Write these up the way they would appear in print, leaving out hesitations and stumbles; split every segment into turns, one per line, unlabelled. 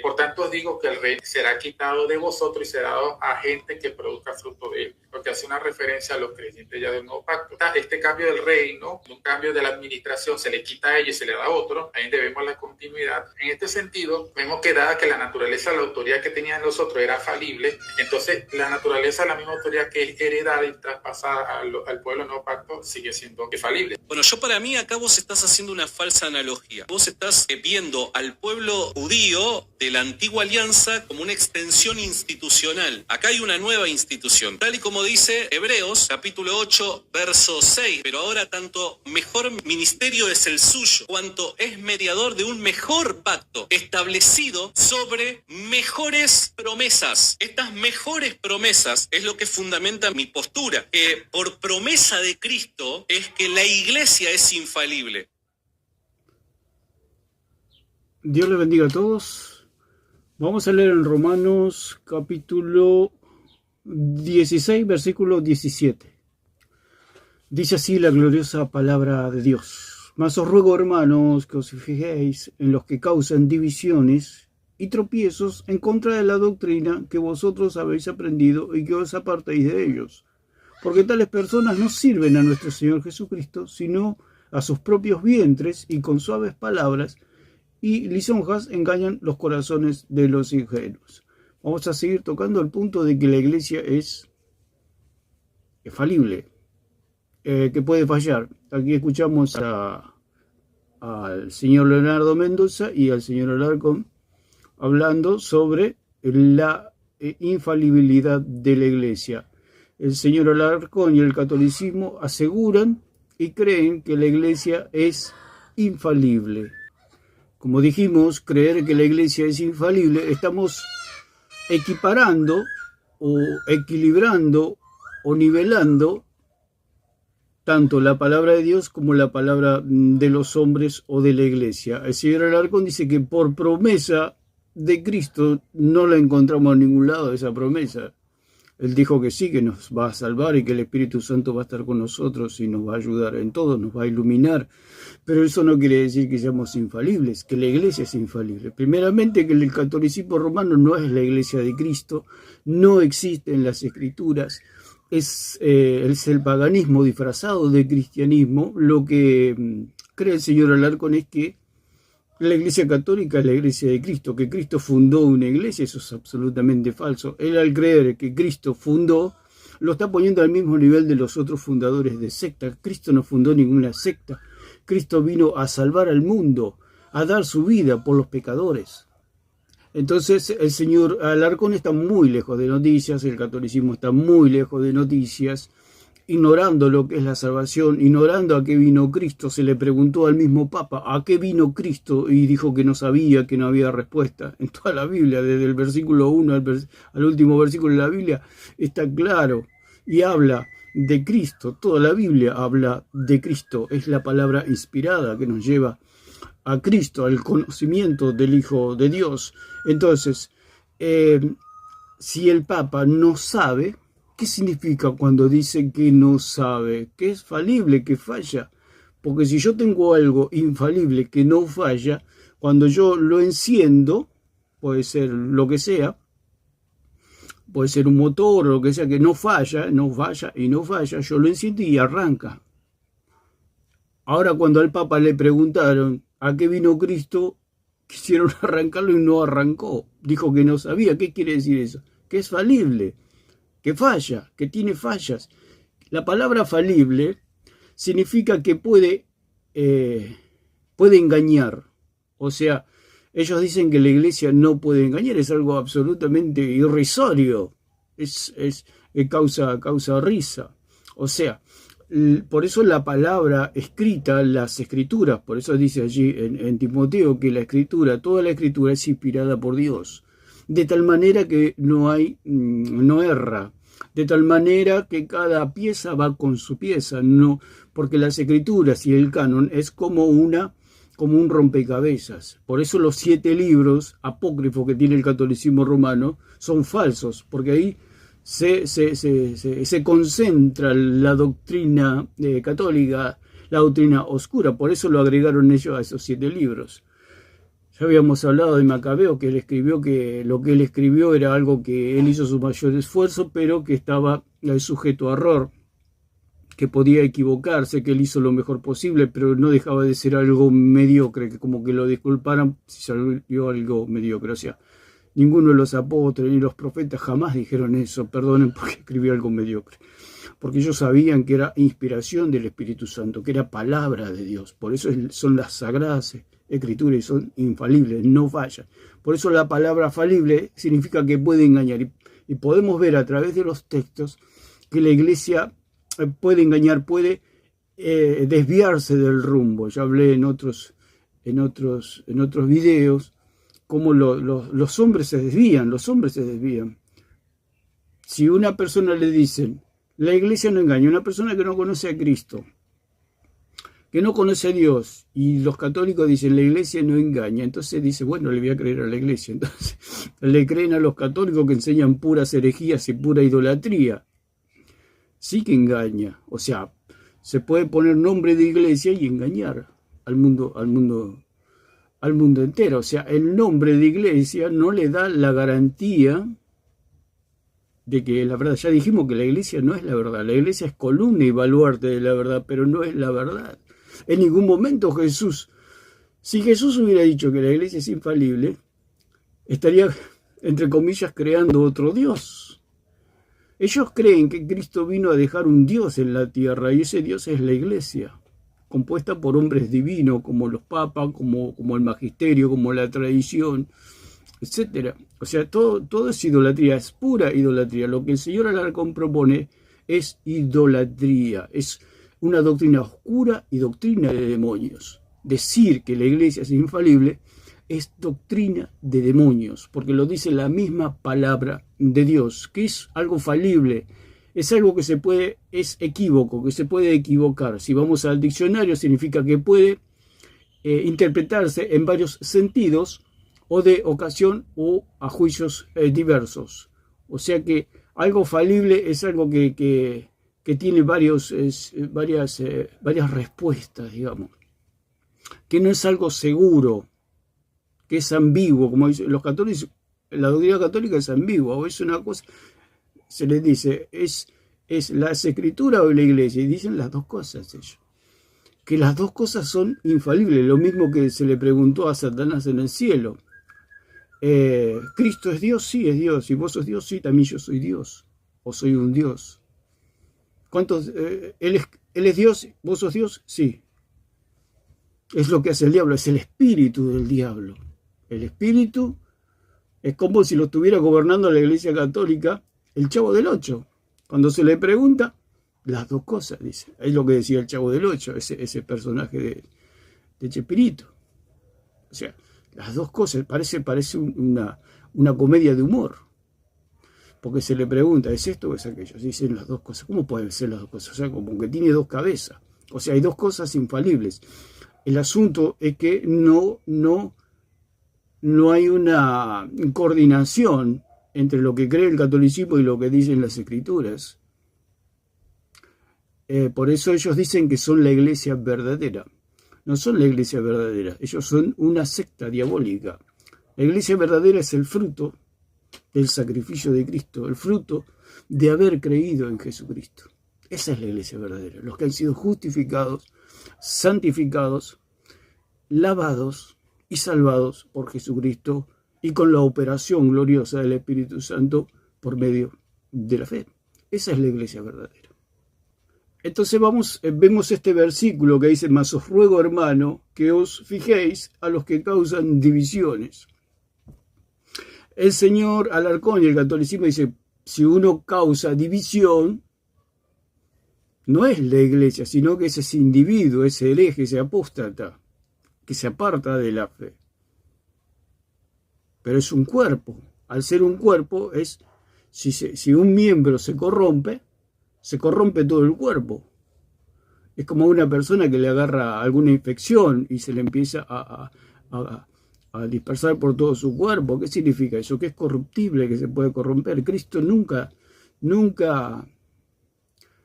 Por tanto os digo que el reino será quitado de vosotros y será dado a gente que produzca fruto de él, lo que hace una referencia a los creyentes ya del nuevo pacto. Este cambio del reino, un cambio de la administración, se le quita a ellos y se le da a otro, ahí vemos la continuidad. En este sentido, vemos que dada que la naturaleza, la autoridad que tenían los otros era falible, entonces la naturaleza, la misma autoridad que es heredada y traspasada al pueblo del nuevo pacto, sigue siendo falible.
Bueno, para mí acá vos estás haciendo una falsa analogía. Vos estás viendo al pueblo judío de la antigua alianza como una extensión institucional. Acá hay una nueva institución, tal y como dice Hebreos capítulo 8 verso 6, pero ahora tanto mejor ministerio es el suyo, cuanto es mediador de un mejor pacto, establecido sobre mejores promesas. Estas mejores promesas es lo que fundamenta mi postura, que por promesa de Cristo es que la iglesia es infalible.
Dios les bendiga a todos. Vamos a leer en Romanos capítulo 16, versículo 17. Dice así la gloriosa palabra de Dios. Mas os ruego, hermanos, que os fijéis en los que causan divisiones y tropiezos en contra de la doctrina que vosotros habéis aprendido y que os apartéis de ellos. Porque tales personas no sirven a nuestro Señor Jesucristo, sino a sus propios vientres, y con suaves palabras y lisonjas engañan los corazones de los ingenuos. Vamos a seguir tocando el punto de que la iglesia es falible, que puede fallar. Aquí escuchamos al señor Leonardo Mendoza y al señor Alarcón hablando sobre la infalibilidad de la iglesia. El señor Alarcón y el catolicismo aseguran y creen que la iglesia es infalible. Como dijimos, creer que la iglesia es infalible, estamos equiparando o equilibrando o nivelando tanto la palabra de Dios como la palabra de los hombres o de la iglesia. El señor Alarcón dice que por promesa de Cristo no la encontramos en ningún lado, esa promesa. Él dijo que sí, que nos va a salvar y que el Espíritu Santo va a estar con nosotros y nos va a ayudar en todo, nos va a iluminar. Pero eso no quiere decir que seamos infalibles, que la iglesia es infalible. Primeramente, que el catolicismo romano no es la iglesia de Cristo, no existe en las Escrituras, es el paganismo disfrazado de cristianismo. Lo que cree el señor Alarcón es que la iglesia católica es la iglesia de Cristo, que Cristo fundó una iglesia. Eso es absolutamente falso. Él, al creer que Cristo fundó, lo está poniendo al mismo nivel de los otros fundadores de sectas. Cristo no fundó ninguna secta. Cristo vino a salvar al mundo, a dar su vida por los pecadores. Entonces el señor Alarcón está muy lejos de noticias, el catolicismo está muy lejos de noticias, ignorando lo que es la salvación, ignorando a qué vino Cristo. Se le preguntó al mismo Papa a qué vino Cristo y dijo que no sabía, que no había respuesta. En toda la Biblia, desde el versículo 1 al último versículo de la Biblia, está claro y habla de Cristo. Toda la Biblia habla de Cristo, es la palabra inspirada que nos lleva a Cristo, al conocimiento del Hijo de Dios. Entonces, si el Papa no sabe, ¿qué significa cuando dice que no sabe? Que es falible, que falla. Porque si yo tengo algo infalible que no falla, cuando yo lo enciendo, puede ser lo que sea, puede ser un motor o lo que sea, que no falla, yo lo enciendo y arranca. Ahora, cuando al Papa le preguntaron a qué vino Cristo, quisieron arrancarlo y no arrancó. Dijo que no sabía. ¿Qué quiere decir eso? Que es falible, que falla, que tiene fallas. La palabra falible significa que puede engañar. O sea, ellos dicen que la iglesia no puede engañar, es algo absolutamente irrisorio, es causa risa. O sea, por eso la palabra escrita, las escrituras, por eso dice allí en Timoteo que la escritura, toda la escritura es inspirada por Dios, de tal manera que no erra, de tal manera que cada pieza va con su pieza, no, porque las escrituras y el canon es como un rompecabezas. Por eso los 7 libros apócrifos que tiene el catolicismo romano son falsos, porque ahí se concentra la doctrina católica, la doctrina oscura. Por eso lo agregaron ellos a esos 7 libros. Ya habíamos hablado de Macabeo, que él escribió que lo que él escribió era algo que él hizo su mayor esfuerzo, pero que estaba sujeto a error, que podía equivocarse, que él hizo lo mejor posible, pero no dejaba de ser algo mediocre, que como que lo disculparan si salió algo mediocre. O sea, ninguno de los apóstoles ni los profetas jamás dijeron eso, perdonen porque escribió algo mediocre. Porque ellos sabían que era inspiración del Espíritu Santo, que era palabra de Dios. Por eso son las sagradas escrituras y son infalibles, no fallan. Por eso la palabra falible significa que puede engañar. Y podemos ver a través de los textos que la iglesia puede engañar, puede desviarse del rumbo. Ya hablé en otros videos cómo los hombres se desvían. Si una persona le dicen, la iglesia no engaña, una persona que no conoce a Cristo, que no conoce a Dios, y los católicos dicen, la iglesia no engaña, entonces dice, bueno, le voy a creer a la iglesia. Entonces le creen a los católicos que enseñan puras herejías y pura idolatría. Sí que engaña, o sea, se puede poner nombre de iglesia y engañar al mundo entero. O sea, el nombre de iglesia no le da la garantía de que la verdad. Ya dijimos que la iglesia no es la verdad, la iglesia es columna y baluarte de la verdad, pero no es la verdad. En ningún momento si Jesús hubiera dicho que la iglesia es infalible, estaría, entre comillas, creando otro Dios. Ellos creen que Cristo vino a dejar un Dios en la tierra, y ese Dios es la iglesia, compuesta por hombres divinos, como los papas, como el magisterio, como la tradición, etc. O sea, todo es idolatría, es pura idolatría. Lo que el señor Alarcón propone es idolatría, es una doctrina oscura y doctrina de demonios. Decir que la iglesia es infalible es doctrina de demonios, porque lo dice la misma palabra de Dios, que es algo falible, es algo que es equívoco, que se puede equivocar. Si vamos al diccionario, significa que puede interpretarse en varios sentidos, o de ocasión o a juicios diversos. O sea que algo falible es algo que tiene varias respuestas, digamos. Que no es algo seguro, que es ambiguo, como dicen los católicos. La doctrina católica es ambigua, o es una cosa, se les dice, es las escrituras o la iglesia, y dicen las dos cosas ellos. Que las dos cosas son infalibles, lo mismo que se le preguntó a Satanás en el cielo. ¿Cristo es Dios? Sí, es Dios. ¿Y vos sos Dios? Sí, también yo soy Dios. O soy un Dios. ¿Cuántos? ¿Él es Dios? ¿Vos sos Dios? Sí. Es lo que hace el diablo, es el espíritu del diablo. El espíritu es como si lo estuviera gobernando la Iglesia Católica el Chavo del Ocho. Cuando se le pregunta, las dos cosas, dice. Es lo que decía el Chavo del Ocho, ese personaje de Chespirito. O sea, las dos cosas, parece una comedia de humor. Porque se le pregunta, ¿es esto o es aquello? Dicen las dos cosas. ¿Cómo pueden ser las dos cosas? O sea, como que tiene dos cabezas. O sea, hay dos cosas infalibles. El asunto es que no hay una coordinación entre lo que cree el catolicismo y lo que dicen las escrituras. Por eso ellos dicen que son la iglesia verdadera. No son la iglesia verdadera, ellos son una secta diabólica. La iglesia verdadera es el fruto del sacrificio de Cristo, el fruto de haber creído en Jesucristo. Esa es la iglesia verdadera, los que han sido justificados, santificados, lavados y salvados por Jesucristo y con la operación gloriosa del Espíritu Santo por medio de la fe. Esa es la iglesia verdadera. Entonces vemos este versículo que dice, mas os ruego, hermano, que os fijéis a los que causan divisiones. El señor Alarcón y el catolicismo dice, si uno causa división, no es la iglesia, sino que es ese individuo, ese hereje, ese apóstata, que se aparta de la fe. Pero es un cuerpo. Al ser un cuerpo, si un miembro se corrompe todo el cuerpo. Es como una persona que le agarra alguna infección y se le empieza a dispersar por todo su cuerpo. ¿Qué significa eso? Que es corruptible, que se puede corromper. Cristo nunca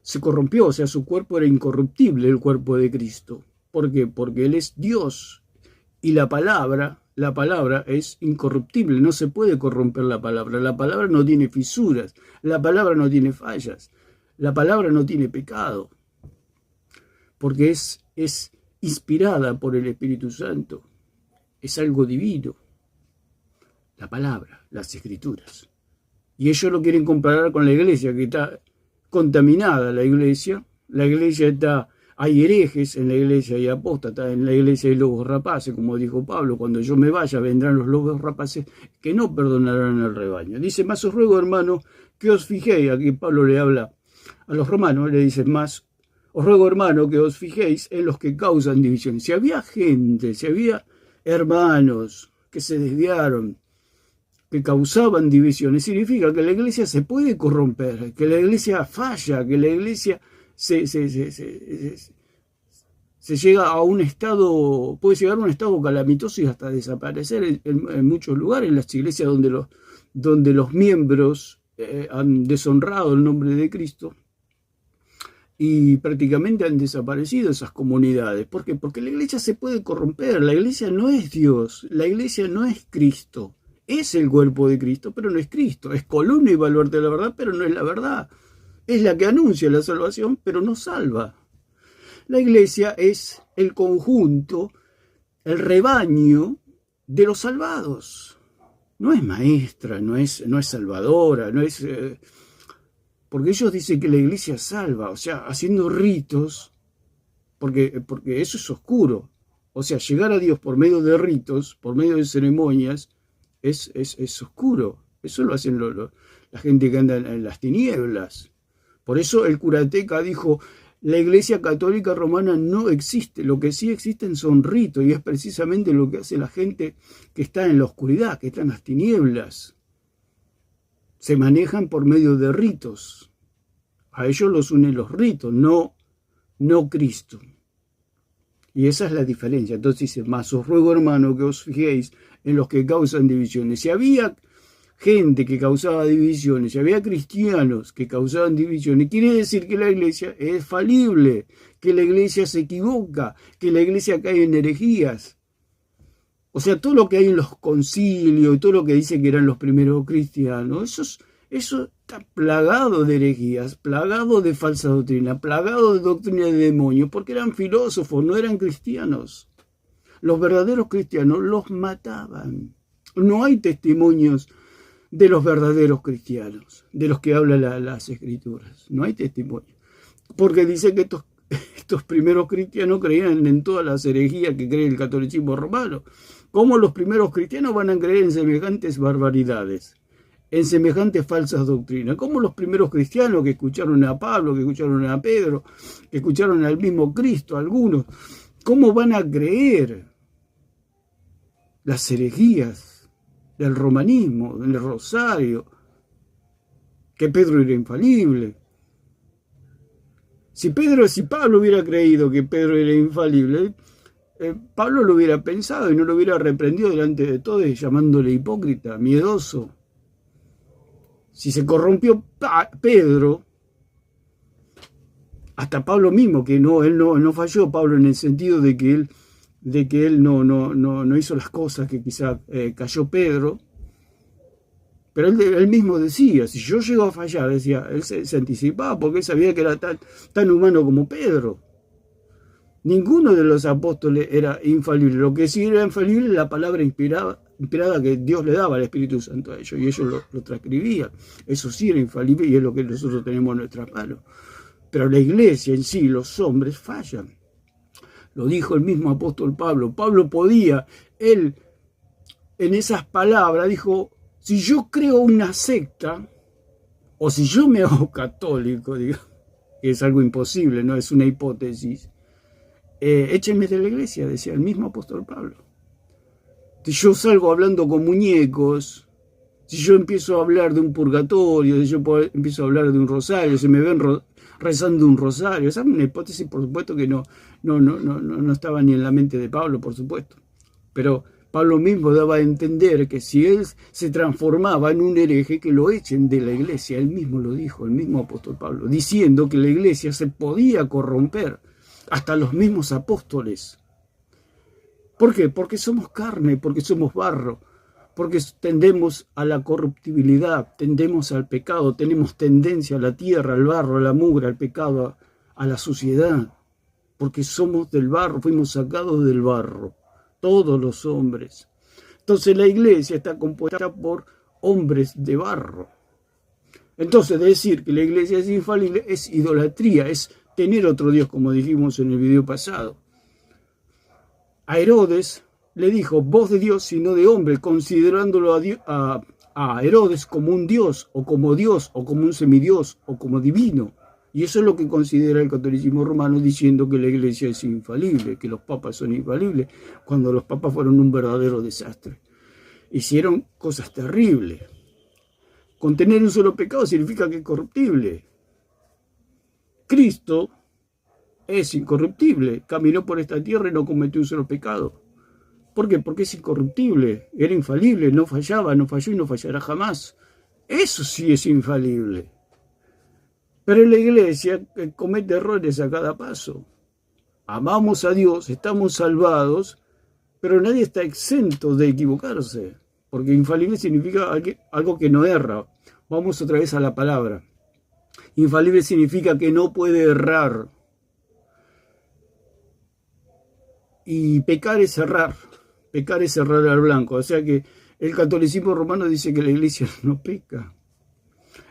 se corrompió, o sea, su cuerpo era incorruptible, el cuerpo de Cristo. ¿Por qué? Porque Él es Dios y la palabra la palabra es incorruptible, no se puede corromper la palabra no tiene fisuras, la palabra no tiene fallas, la palabra no tiene pecado, porque es inspirada por el Espíritu Santo, es algo divino, la palabra, las escrituras. Y ellos lo quieren comparar con la iglesia, que está contaminada la iglesia está... Hay herejes en la iglesia y apóstatas, en la iglesia hay lobos rapaces, como dijo Pablo, cuando yo me vaya vendrán los lobos rapaces que no perdonarán al rebaño. Dice, más os ruego, hermano, que os fijéis, aquí Pablo le habla a los romanos, le dice, más os ruego, hermano, que os fijéis en los que causan divisiones. Si había gente, si había hermanos que se desviaron, que causaban divisiones, significa que la iglesia se puede corromper, que la iglesia falla, que la iglesia se llega a un estado, puede llegar a un estado calamitoso y hasta desaparecer en muchos lugares, en las iglesias donde los miembros han deshonrado el nombre de Cristo y prácticamente han desaparecido esas comunidades. ¿Por qué? Porque la iglesia se puede corromper, la iglesia no es Dios, la iglesia no es Cristo, es el cuerpo de Cristo, pero no es Cristo, es columna y baluarte de la verdad, pero no es la verdad. Es la que anuncia la salvación, pero no salva. La iglesia es el conjunto, el rebaño de los salvados. No es maestra, no es salvadora, no es... porque ellos dicen que la iglesia salva, o sea, haciendo ritos, porque eso es oscuro. O sea, llegar a Dios por medio de ritos, por medio de ceremonias, es oscuro. Eso lo hacen la gente que anda en las tinieblas. Por eso el Curateca dijo, la Iglesia Católica Romana no existe, lo que sí existen son ritos, y es precisamente lo que hace la gente que está en la oscuridad, que está en las tinieblas. Se manejan por medio de ritos. A ellos los unen los ritos, no Cristo. Y esa es la diferencia. Entonces dice, más os ruego, hermano, que os fijéis en los que causan divisiones. Si había gente que causaba divisiones, si había cristianos que causaban divisiones, quiere decir que la iglesia es falible, que la iglesia se equivoca, que la iglesia cae en herejías. O sea, todo lo que hay en los concilios, todo lo que dice que eran los primeros cristianos, eso está plagado de herejías, plagado de falsa doctrina, plagado de doctrina de demonios, porque eran filósofos, no eran cristianos. Los verdaderos cristianos los mataban. No hay testimonios de los verdaderos cristianos, de los que hablan las escrituras. No hay testimonio. Porque dice que estos primeros cristianos creían en todas las herejías que cree el catolicismo romano. ¿Cómo los primeros cristianos van a creer en semejantes barbaridades? En semejantes falsas doctrinas? ¿Cómo los primeros cristianos que escucharon a Pablo, que escucharon a Pedro, que escucharon al mismo Cristo, algunos, cómo van a creer las herejías del romanismo, del rosario, que Pedro era infalible? Si Pablo hubiera creído que Pedro era infalible, Pablo lo hubiera pensado y no lo hubiera reprendido delante de todos, llamándole hipócrita, miedoso. Si se corrompió Pedro, hasta Pablo mismo, que él no falló, Pablo, en el sentido de que él no hizo las cosas que quizá cayó Pedro, pero él mismo decía, si yo llego a fallar, decía, él se anticipaba porque él sabía que era tan humano como Pedro. Ninguno de los apóstoles era infalible. Lo que sí era infalible es la palabra inspirada que Dios le daba al Espíritu Santo a ellos, y ellos lo transcribían. Eso sí era infalible y es lo que nosotros tenemos en nuestras manos. Pero la iglesia en sí, los hombres fallan. Lo dijo el mismo apóstol Pablo. Pablo podía, él en esas palabras dijo, si yo creo una secta, o si yo me hago católico, digamos, que es algo imposible, no es una hipótesis, échenme de la iglesia, decía el mismo apóstol Pablo. Si yo salgo hablando con muñecos, si yo empiezo a hablar de un purgatorio, si yo empiezo a hablar de un rosario, si me ven rezando un rosario, esa es una hipótesis, por supuesto, que no estaba ni en la mente de Pablo, por supuesto. Pero Pablo mismo daba a entender que si él se transformaba en un hereje, que lo echen de la iglesia. Él mismo lo dijo, el mismo apóstol Pablo, diciendo que la iglesia se podía corromper, hasta los mismos apóstoles. ¿Por qué? Porque somos carne, porque somos barro, porque tendemos a la corruptibilidad, tendemos al pecado, tenemos tendencia a la tierra, al barro, a la mugre, al pecado, a la suciedad, porque somos del barro, fuimos sacados del barro, todos los hombres. Entonces la iglesia está compuesta por hombres de barro. Entonces decir que la iglesia es infalible es idolatría, es tener otro Dios, como dijimos en el video pasado. A Herodes le dijo, voz de Dios y no de hombre, considerándolo a Herodes como un Dios, o como un semidios, o como divino. Y eso es lo que considera el catolicismo romano, diciendo que la iglesia es infalible, que los papas son infalibles, cuando los papas fueron un verdadero desastre. Hicieron cosas terribles. Con tener un solo pecado significa que es corruptible. Cristo es incorruptible, caminó por esta tierra y no cometió un solo pecado. ¿Por qué? Porque es incorruptible, era infalible, no fallaba, no falló y no fallará jamás. Eso sí es infalible. Pero la iglesia comete errores a cada paso. Amamos a Dios, estamos salvados, pero nadie está exento de equivocarse, porque infalible significa algo que no erra. Vamos otra vez a la palabra. Infalible significa que no puede errar. Y pecar es errar al blanco. O sea que el catolicismo romano dice que la iglesia no peca.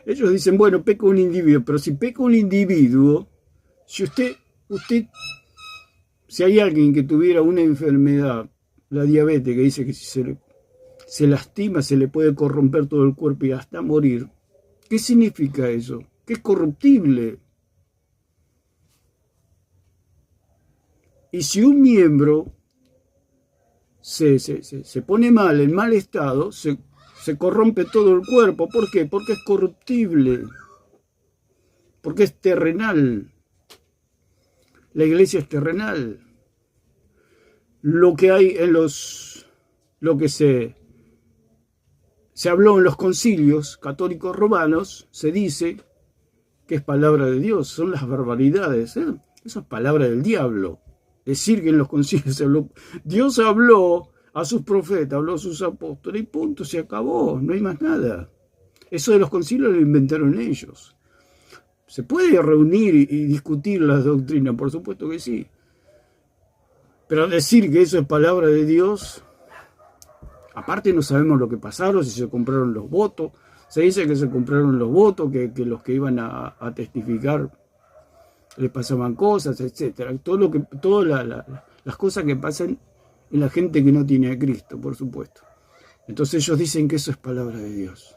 Ellos dicen, bueno, peca un individuo, pero si peca un individuo, si hay alguien que tuviera una enfermedad, la diabetes, que dice que si se lastima se le puede corromper todo el cuerpo y hasta morir, ¿qué significa eso? Que es corruptible. Y si un miembro se pone mal, en mal estado, se corrompe todo el cuerpo. ¿Por qué? Porque es corruptible. Porque es terrenal. La iglesia es terrenal. Lo que hay en lo que se habló en los concilios católicos romanos, se dice que es palabra de Dios. Son las barbaridades. Eso es palabra del diablo. Decir que en los concilios se habló, Dios habló a sus profetas, habló a sus apóstoles y punto, se acabó, no hay más nada. Eso de los concilios lo inventaron ellos. ¿Se puede reunir y discutir las doctrinas? Por supuesto que sí. Pero decir que eso es palabra de Dios, aparte no sabemos lo que pasaron, si se compraron los votos. Se dice que se compraron los votos, que los que iban a testificar les pasaban cosas, etcétera. Todas las cosas que pasan en la gente que no tiene a Cristo, por supuesto. Entonces ellos dicen que eso es palabra de Dios.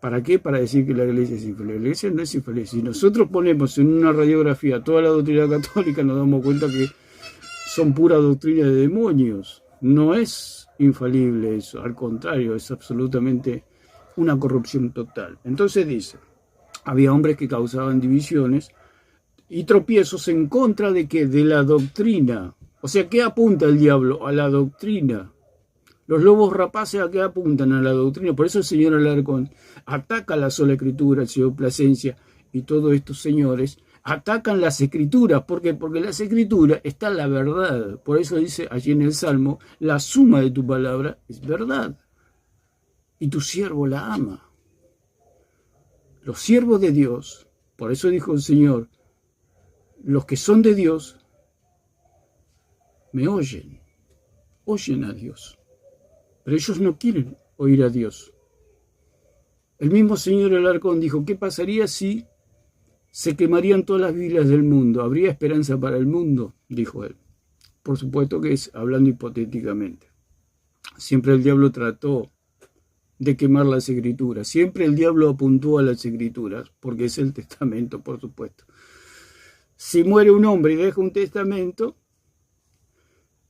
¿Para qué? Para decir que la iglesia es infalible. La iglesia no es infalible. Si nosotros ponemos en una radiografía toda la doctrina católica, nos damos cuenta que son pura doctrina de demonios. No es infalible eso, al contrario, es absolutamente una corrupción total. Entonces dice, había hombres que causaban divisiones y tropiezos en contra de ¿qué? De la doctrina. O sea, ¿qué apunta el diablo? A la doctrina. Los lobos rapaces ¿a qué apuntan? A la doctrina. Por eso el señor Alarcón ataca la sola escritura, el señor Plasencia y todos estos señores atacan las escrituras. ¿Por qué? Porque en las escrituras está la verdad. Por eso dice allí en el Salmo, la suma de tu palabra es verdad. Y tu siervo la ama. Los siervos de Dios, por eso dijo el Señor, los que son de Dios, me oyen a Dios. Pero ellos no quieren oír a Dios. El mismo señor Alarcón dijo, ¿qué pasaría si se quemarían todas las Biblias del mundo? ¿Habría esperanza para el mundo? Dijo él. Por supuesto que es hablando hipotéticamente. Siempre el diablo trató de quemar las escrituras. Siempre el diablo apuntó a las escrituras, porque es el testamento, por supuesto. Si muere un hombre y deja un testamento,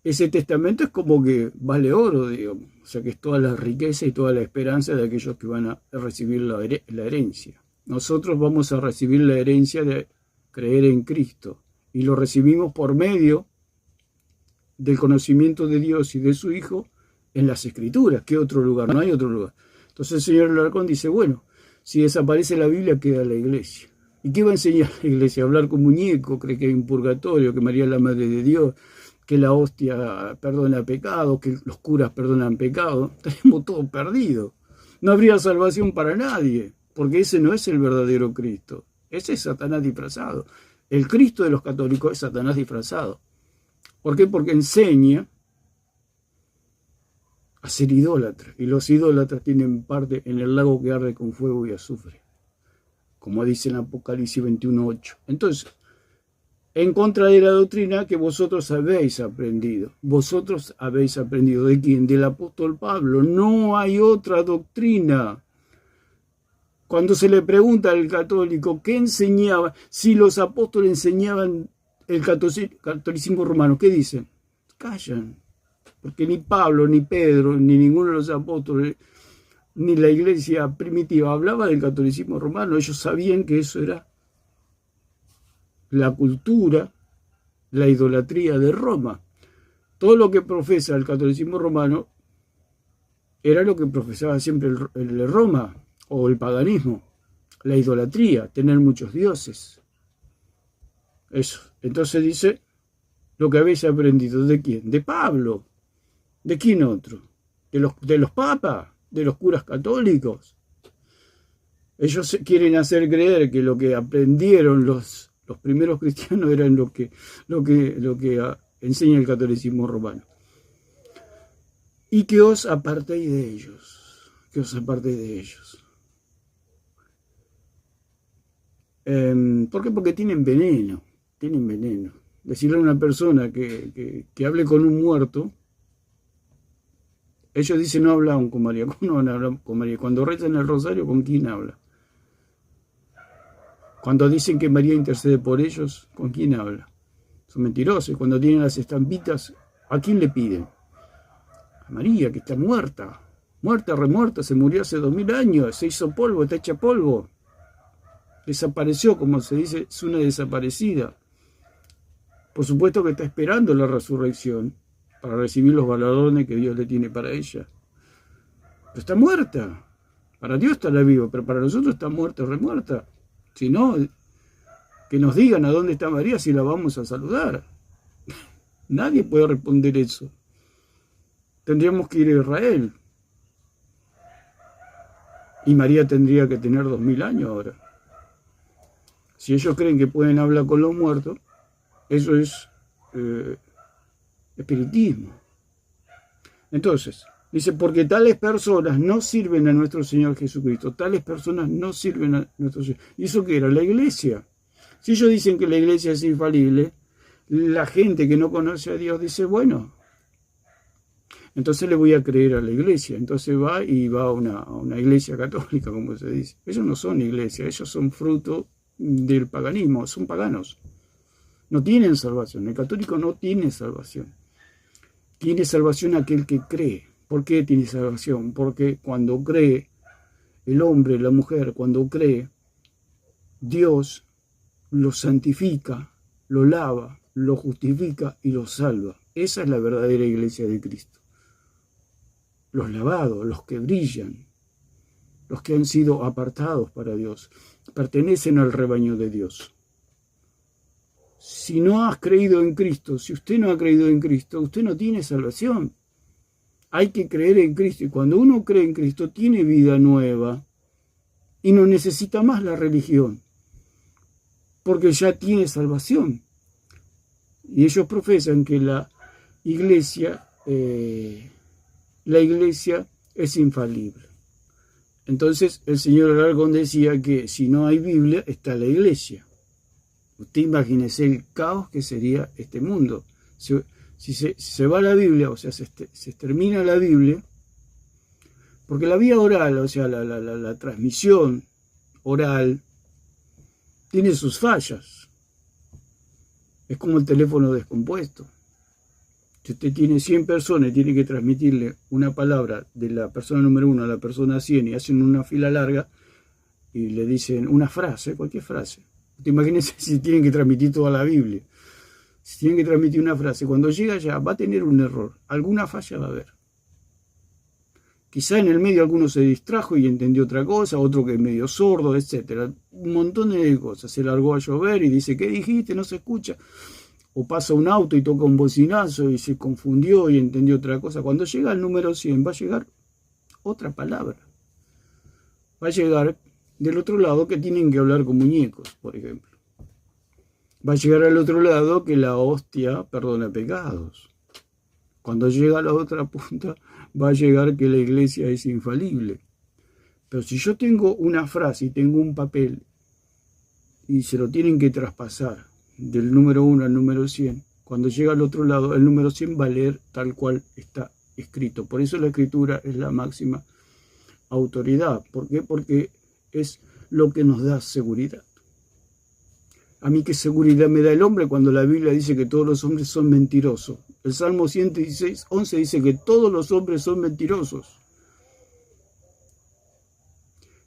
ese testamento es como que vale oro, digamos. O sea que es toda la riqueza y toda la esperanza de aquellos que van a recibir la herencia. Nosotros vamos a recibir la herencia de creer en Cristo. Y lo recibimos por medio del conocimiento de Dios y de su Hijo en las Escrituras. ¿Qué otro lugar? No hay otro lugar. Entonces el señor Alarcón dice, bueno, si desaparece la Biblia, queda la iglesia. ¿Y qué va a enseñar la iglesia? ¿A hablar con muñecos? ¿Cree que hay un purgatorio? ¿Que María es la Madre de Dios? que la hostia perdona pecado, que los curas perdonan pecado, tenemos todo perdido. No habría salvación para nadie, porque ese no es el verdadero Cristo. Ese es Satanás disfrazado. El Cristo de los católicos es Satanás disfrazado. ¿Por qué? Porque enseña a ser idólatra. Y los idólatras tienen parte en el lago que arde con fuego y azufre, como dice en Apocalipsis 21:8. Entonces, en contra de la doctrina que vosotros habéis aprendido. ¿Vosotros habéis aprendido de quién? Del apóstol Pablo. No hay otra doctrina. Cuando se le pregunta al católico qué enseñaba, si los apóstoles enseñaban el catolicismo romano, ¿qué dicen? Callan. Porque ni Pablo, ni Pedro, ni ninguno de los apóstoles, ni la iglesia primitiva hablaba del catolicismo romano. Ellos sabían que eso era la cultura, la idolatría de Roma. Todo lo que profesa el catolicismo romano era lo que profesaba siempre el Roma o el paganismo, la idolatría, tener muchos dioses. Eso. Entonces dice, lo que habéis aprendido, ¿de quién? De Pablo. ¿De quién otro? ¿De los papas? ¿De los curas católicos? Ellos quieren hacer creer que lo que aprendieron los primeros cristianos eran lo que enseña el catolicismo romano. Y que os apartéis de ellos. Que os apartéis de ellos. ¿Por qué? Porque tienen veneno. Tienen veneno. Decirle a una persona que hable con un muerto, ellos dicen no hablan con María. ¿Cómo no van a hablar con María? Cuando rezan el rosario, ¿con quién habla? Cuando dicen que María intercede por ellos, ¿con quién habla? Son mentirosos. Cuando tienen las estampitas, ¿a quién le piden? A María, que está muerta. Muerta, remuerta, se murió hace 2000 años, se hizo polvo, está hecha polvo. Desapareció, como se dice, es una desaparecida. Por supuesto que está esperando la resurrección para recibir los galardones que Dios le tiene para ella. Pero está muerta. Para Dios está la viva, pero para nosotros está muerta o remuerta. Si no, que nos digan a dónde está María si la vamos a saludar. Nadie puede responder eso. Tendríamos que ir a Israel. Y María tendría que tener 2000 años ahora. Si ellos creen que pueden hablar con los muertos, eso es espiritismo. Entonces, dice, porque tales personas no sirven a nuestro Señor Jesucristo. Tales personas no sirven a nuestro Señor. ¿Y eso qué era? La iglesia. Si ellos dicen que la iglesia es infalible, la gente que no conoce a Dios dice, bueno, entonces le voy a creer a la iglesia. Entonces va a una iglesia católica, como se dice. Ellos no son iglesia, ellos son fruto del paganismo, son paganos. No tienen salvación. El católico no tiene salvación. Tiene salvación aquel que cree. ¿Por qué tiene salvación? Porque cuando cree, el hombre, la mujer, cuando cree, Dios lo santifica, lo lava, lo justifica y lo salva. Esa es la verdadera iglesia de Cristo. Los lavados, los que brillan, los que han sido apartados para Dios, pertenecen al rebaño de Dios. Si no has creído en Cristo, si usted no ha creído en Cristo, usted no tiene salvación. Hay que creer en Cristo, y cuando uno cree en Cristo tiene vida nueva y no necesita más la religión, porque ya tiene salvación. Y ellos profesan que la iglesia es infalible. Entonces el señor Alarcón decía que si no hay Biblia, está la iglesia. Usted imagínese el caos que sería este mundo. Si se va la Biblia, o sea, se termina la Biblia, porque la vía oral, o sea, la transmisión oral, tiene sus fallas. Es como el teléfono descompuesto. Si usted tiene 100 personas y tiene que transmitirle una palabra de la persona número 1 a la persona 100 y hacen una fila larga y le dicen una frase, cualquier frase. Te imagínense si tienen que transmitir toda la Biblia. Si tienen que transmitir una frase, cuando llega ya va a tener un error. Alguna falla va a haber. Quizá en el medio alguno se distrajo y entendió otra cosa, otro que es medio sordo, etc. Un montón de cosas. Se largó a llover y dice, ¿qué dijiste? No se escucha. o pasa un auto y toca un bocinazo y se confundió y entendió otra cosa. Cuando llega al número 100 va a llegar otra palabra. Va a llegar del otro lado que tienen que hablar con muñecos, por ejemplo. Va a llegar al otro lado que la hostia perdona pecados. Cuando llega a la otra punta va a llegar que la iglesia es infalible. Pero si yo tengo una frase y tengo un papel y se lo tienen que traspasar del número 1 al número 100, cuando llega al otro lado, el número 100 va a leer tal cual está escrito. Por eso la escritura es la máxima autoridad. ¿Por qué? Porque es lo que nos da seguridad. A mí qué seguridad me da el hombre cuando la Biblia dice que todos los hombres son mentirosos. El Salmo 116, 11 dice que todos los hombres son mentirosos.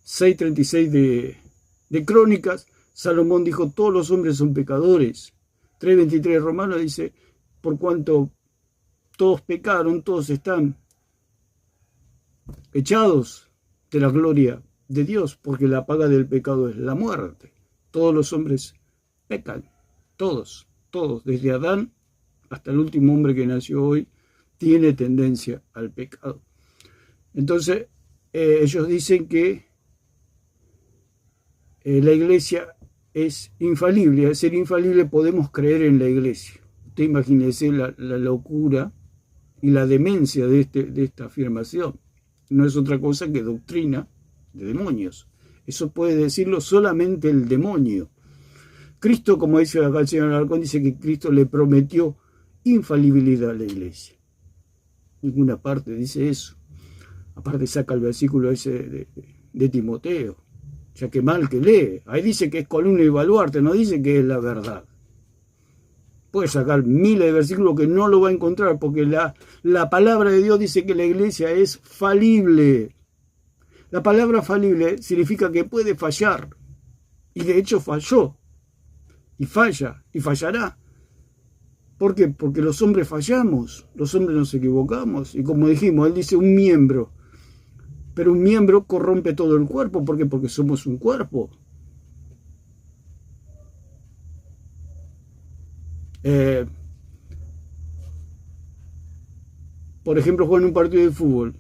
6:36 de Crónicas, Salomón dijo, todos los hombres son pecadores. 3:23 Romanos dice, por cuanto todos pecaron, todos están echados de la gloria de Dios, porque la paga del pecado es la muerte. Todos los hombres pecan, todos, desde Adán hasta el último hombre que nació hoy, tiene tendencia al pecado. Entonces, ellos dicen que la iglesia es infalible. Al ser infalible podemos creer en la iglesia. Usted imagínese la locura y la demencia de esta afirmación. No es otra cosa que doctrina de demonios. Eso puede decirlo solamente el demonio. Cristo, como dice acá el señor Alarcón, dice que Cristo le prometió infalibilidad a la iglesia. Ninguna parte dice eso. Aparte saca el versículo ese de Timoteo. O sea, que mal que lee. Ahí dice que es columna y baluarte, no dice que es la verdad. Puede sacar miles de versículos que no lo va a encontrar, porque la palabra de Dios dice que la iglesia es falible. La palabra falible significa que puede fallar. Y de hecho falló. Y falla, y fallará. ¿Por qué? Porque los hombres fallamos, los hombres nos equivocamos. Y como dijimos, él dice un miembro. Pero un miembro corrompe todo el cuerpo. ¿Por qué? Porque somos un cuerpo. Por ejemplo, juegan un partido de fútbol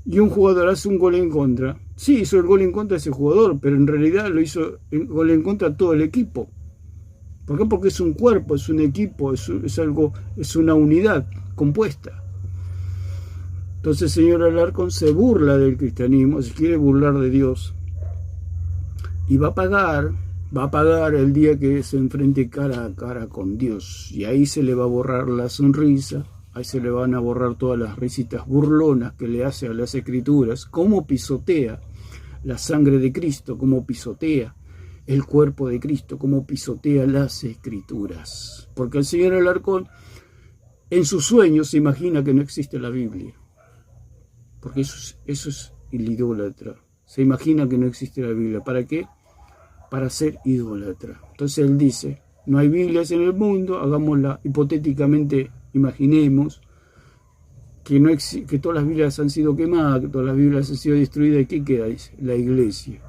y un jugador hace un gol en contra. Sí, hizo el gol en contra ese jugador, pero en realidad lo hizo el gol en contra todo el equipo. ¿Por qué? Porque es un cuerpo, es un equipo, es una unidad compuesta. Entonces el señor Alarcón se burla del cristianismo, se quiere burlar de Dios. Y va a pagar el día que se enfrente cara a cara con Dios. Y ahí se le va a borrar la sonrisa, ahí se le van a borrar todas las risitas burlonas que le hace a las escrituras, cómo pisotea la sangre de Cristo, cómo pisotea el cuerpo de Cristo, cómo pisotea las escrituras. Porque el señor Alarcón en sus sueños se imagina que no existe la Biblia. Porque eso es el idólatra. Se imagina que no existe la Biblia. ¿Para qué? Para ser idólatra. Entonces él dice, no hay Biblias en el mundo, hagámosla hipotéticamente, imaginemos que todas las Biblias han sido quemadas, que todas las Biblias han sido destruidas. ¿Y qué queda? Dice, la iglesia.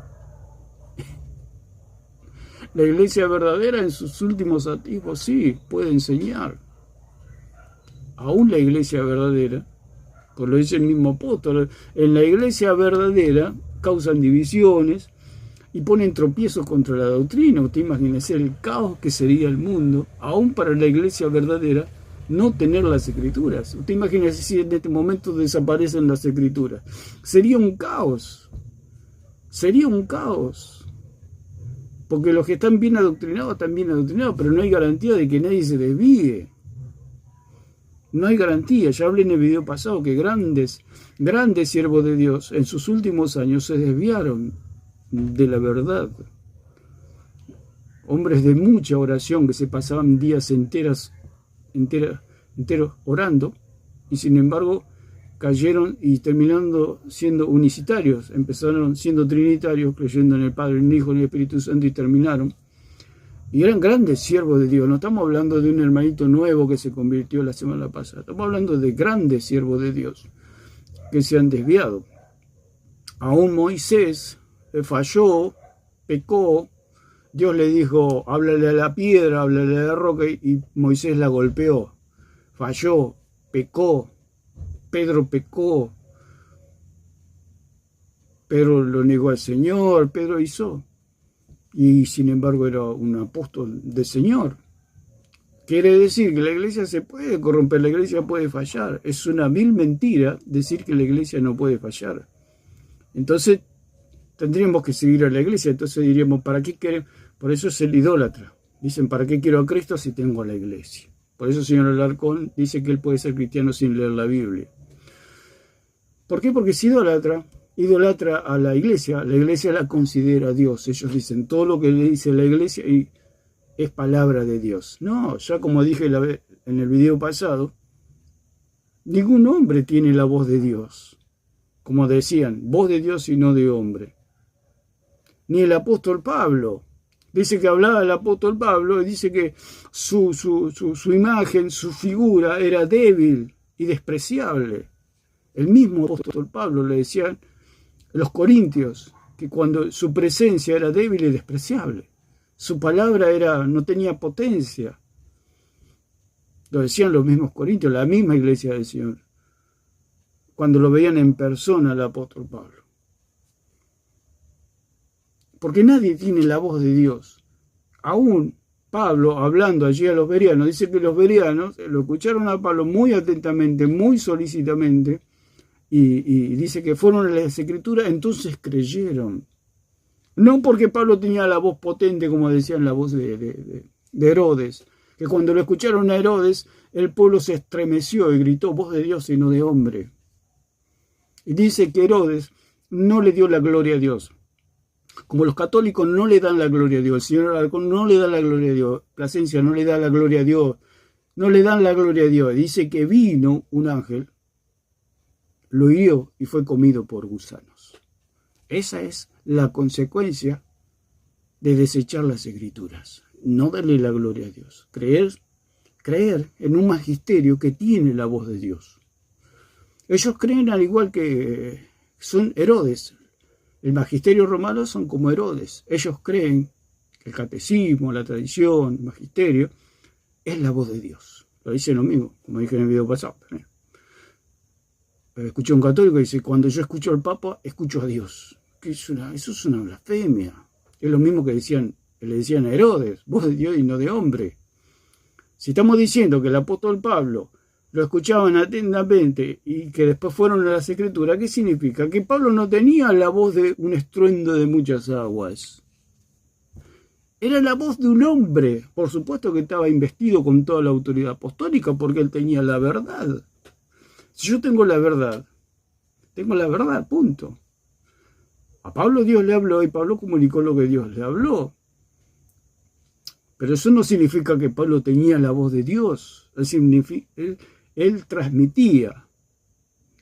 La iglesia verdadera en sus últimos atisbos sí puede enseñar. Aún la iglesia verdadera, pues lo dice el mismo apóstol, en la iglesia verdadera causan divisiones y ponen tropiezos contra la doctrina. Usted imagínese el caos que sería el mundo, aún para la iglesia verdadera, no tener las escrituras. Usted imagínese si en este momento desaparecen las escrituras. Sería un caos. Sería un caos. Porque los que están bien adoctrinados, pero no hay garantía de que nadie se desvíe. No hay garantía. Ya hablé en el video pasado que grandes siervos de Dios en sus últimos años se desviaron de la verdad. Hombres de mucha oración que se pasaban días enteros orando y sin embargo cayeron y terminando siendo unicitarios. Empezaron siendo trinitarios, creyendo en el Padre, en el Hijo y el Espíritu Santo y terminaron. Y eran grandes siervos de Dios. No estamos hablando de un hermanito nuevo que se convirtió la semana pasada. Estamos hablando de grandes siervos de Dios que se han desviado. Aún Moisés falló, pecó Dios le dijo, háblale a la piedra, háblale a la roca, y Moisés la golpeó, falló, pecó, Pedro pecó, Pedro lo negó al Señor, Pedro hizo, y sin embargo era un apóstol del Señor. Quiere decir que la iglesia se puede corromper, la iglesia puede fallar. Es una vil mentira decir que la iglesia no puede fallar. Entonces tendríamos que seguir a la iglesia, entonces diríamos, ¿para qué queremos? Por eso es el idólatra. Dicen, ¿para qué quiero a Cristo si tengo a la iglesia? Por eso el señor Alarcón dice que él puede ser cristiano sin leer la Biblia. ¿Por qué? Porque si idolatra a la iglesia la considera Dios. Ellos dicen, todo lo que le dice la iglesia es palabra de Dios. No, ya como dije en el video pasado, ningún hombre tiene la voz de Dios. Como decían, voz de Dios y no de hombre. Ni el apóstol Pablo. Dice que hablaba el apóstol Pablo y dice que su imagen, su figura era débil y despreciable. El mismo apóstol Pablo le decían a los corintios que cuando su presencia era débil y despreciable. Su palabra no tenía potencia. Lo decían los mismos corintios, la misma iglesia del Señor, cuando lo veían en persona al apóstol Pablo. Porque nadie tiene la voz de Dios. Aún Pablo, hablando allí a los bereanos, dice que los bereanos lo escucharon a Pablo muy atentamente, muy solícitamente, y dice que fueron a las Escrituras, entonces creyeron. No porque Pablo tenía la voz potente, como decían la voz de Herodes, que cuando lo escucharon a Herodes, el pueblo se estremeció y gritó, voz de Dios y no de hombre. Y dice que Herodes no le dio la gloria a Dios. Como los católicos no le dan la gloria a Dios, el señor Alarcón no le da la gloria a Dios, Plasencia no le da la gloria a Dios, no le dan la gloria a Dios. Dice que vino un ángel, lo hirió y fue comido por gusanos. Esa es la consecuencia de desechar las Escrituras, no darle la gloria a Dios, creer en un magisterio que tiene la voz de Dios. Ellos creen al igual que son Herodes. El magisterio romano son como Herodes. Ellos creen que el catecismo, la tradición, el magisterio, es la voz de Dios. Lo dicen lo mismo, como dije en el video pasado. Escuché a un católico que dice, cuando yo escucho al Papa, escucho a Dios. Eso es una blasfemia. Es lo mismo que le decían a Herodes, voz de Dios y no de hombre. Si estamos diciendo que el apóstol Pablo lo escuchaban atentamente y que después fueron a las Escrituras, ¿qué significa? Que Pablo no tenía la voz de un estruendo de muchas aguas. Era la voz de un hombre. Por supuesto que estaba investido con toda la autoridad apostólica porque él tenía la verdad. Si yo tengo la verdad, punto. A Pablo Dios le habló y Pablo comunicó lo que Dios le habló. Pero eso no significa que Pablo tenía la voz de Dios. Él transmitía,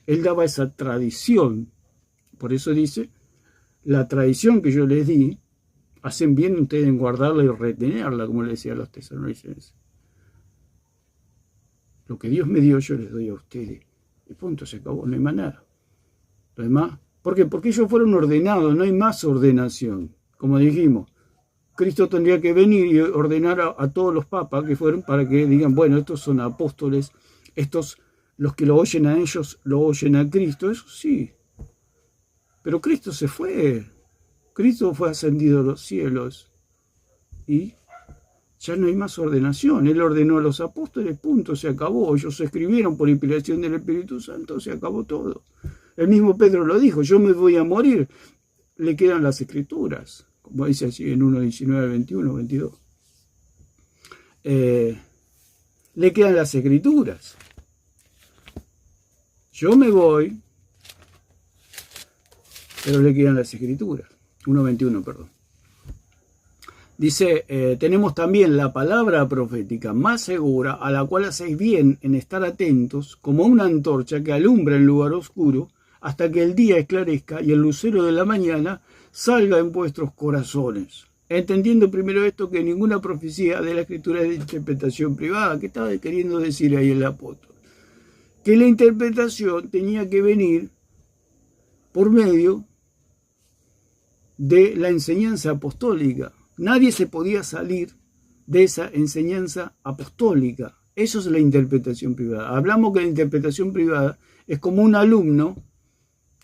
él daba esa tradición. Por eso dice, la tradición que yo les di, hacen bien ustedes en guardarla y retenerla, como le decía a los tesalonicenses. Lo que Dios me dio, yo les doy a ustedes. Y punto, se acabó, no hay más nada. Lo demás, ¿por qué? Porque ellos fueron ordenados, no hay más ordenación. Como dijimos, Cristo tendría que venir y ordenar a todos los papas que fueron para que digan, bueno, estos son apóstoles, estos, los que lo oyen a ellos, lo oyen a Cristo, eso sí. Pero Cristo se fue. Cristo fue ascendido a los cielos. Y ya no hay más ordenación. Él ordenó a los apóstoles, punto, se acabó. Ellos escribieron por inspiración del Espíritu Santo, se acabó todo. El mismo Pedro lo dijo, yo me voy a morir. Le quedan las Escrituras, como dice así en 1:19, 21, 22. Le quedan las Escrituras. Yo me voy, pero le quedan las Escrituras. 1:21, perdón. Dice, tenemos también la palabra profética más segura, a la cual hacéis bien en estar atentos, como una antorcha que alumbra en lugar oscuro, hasta que el día esclarezca y el lucero de la mañana salga en vuestros corazones. Entendiendo primero esto, que ninguna profecía de la Escritura es de interpretación privada. ¿Qué estaba queriendo decir ahí el apóstol? Que la interpretación tenía que venir por medio de la enseñanza apostólica. Nadie se podía salir de esa enseñanza apostólica. Eso es la interpretación privada. Hablamos que la interpretación privada es como un alumno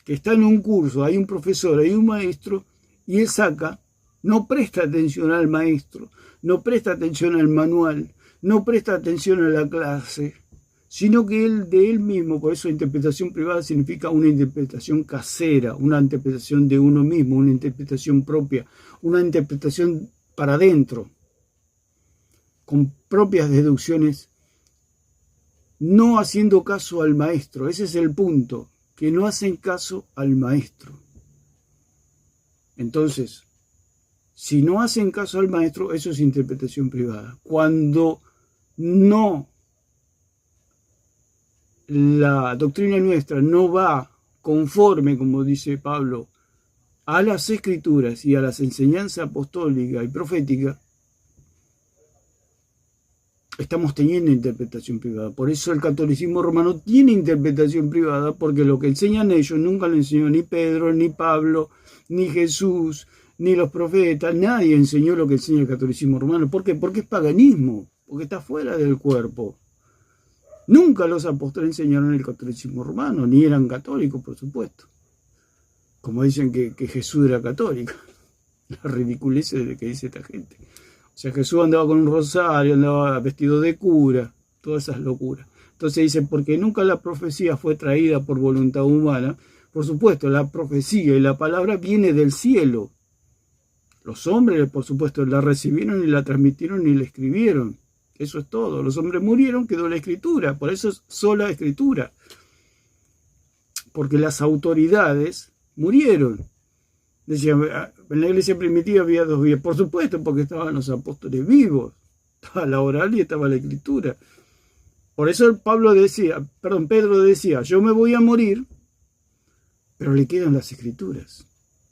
que está en un curso, hay un profesor, hay un maestro, y él saca, no presta atención al maestro, no presta atención al manual, no presta atención a la clase, sino que él de él mismo, por eso interpretación privada significa una interpretación casera, una interpretación de uno mismo, una interpretación propia, una interpretación para adentro, con propias deducciones, no haciendo caso al maestro. Ese es el punto, que no hacen caso al maestro. Entonces, si no hacen caso al maestro, eso es interpretación privada. Cuando no, la doctrina nuestra no va conforme, como dice Pablo, a las escrituras y a las enseñanzas apostólicas y proféticas, estamos teniendo interpretación privada. Por eso el catolicismo romano tiene interpretación privada, porque lo que enseñan ellos nunca lo enseñó ni Pedro, ni Pablo, ni Jesús, ni los profetas. Nadie enseñó lo que enseña el catolicismo romano. ¿Por qué? Porque es paganismo, porque está fuera del cuerpo. Nunca los apóstoles enseñaron el catolicismo romano, ni eran católicos, por supuesto. Como dicen que Jesús era católico. La ridiculez de que dice esta gente. O sea, Jesús andaba con un rosario, andaba vestido de cura, todas esas locuras. Entonces dice, porque nunca la profecía fue traída por voluntad humana. Por supuesto, la profecía y la palabra viene del cielo. Los hombres, por supuesto, la recibieron y la transmitieron y la escribieron. Eso es todo. Los hombres murieron, quedó la escritura. Por eso es sola escritura. Porque las autoridades murieron. Decía, en la iglesia primitiva había dos vías, por supuesto, porque estaban los apóstoles vivos, estaba la oral y estaba la escritura. Por eso Pedro decía, yo me voy a morir, pero le quedan las escrituras.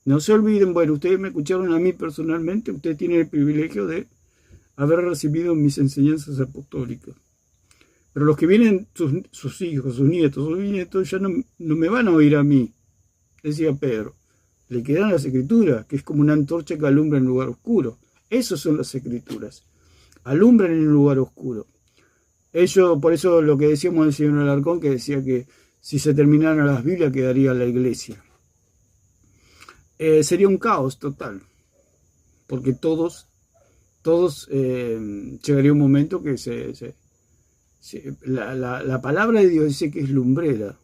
No se olviden, bueno, ustedes me escucharon a mí personalmente, ustedes tienen el privilegio de haber recibido mis enseñanzas apostólicas. Pero los que vienen, sus hijos, sus nietos, sus bisnietos, ya no me van a oír a mí, decía Pedro. Le quedan las escrituras, que es como una antorcha que alumbra en un lugar oscuro. Esas son las escrituras. Alumbran en un lugar oscuro. Por eso lo que decíamos del señor Alarcón, que decía que si se terminaran las Biblias quedaría la iglesia. Sería un caos total. Porque todos llegaría un momento que la palabra de Dios dice que es lumbrera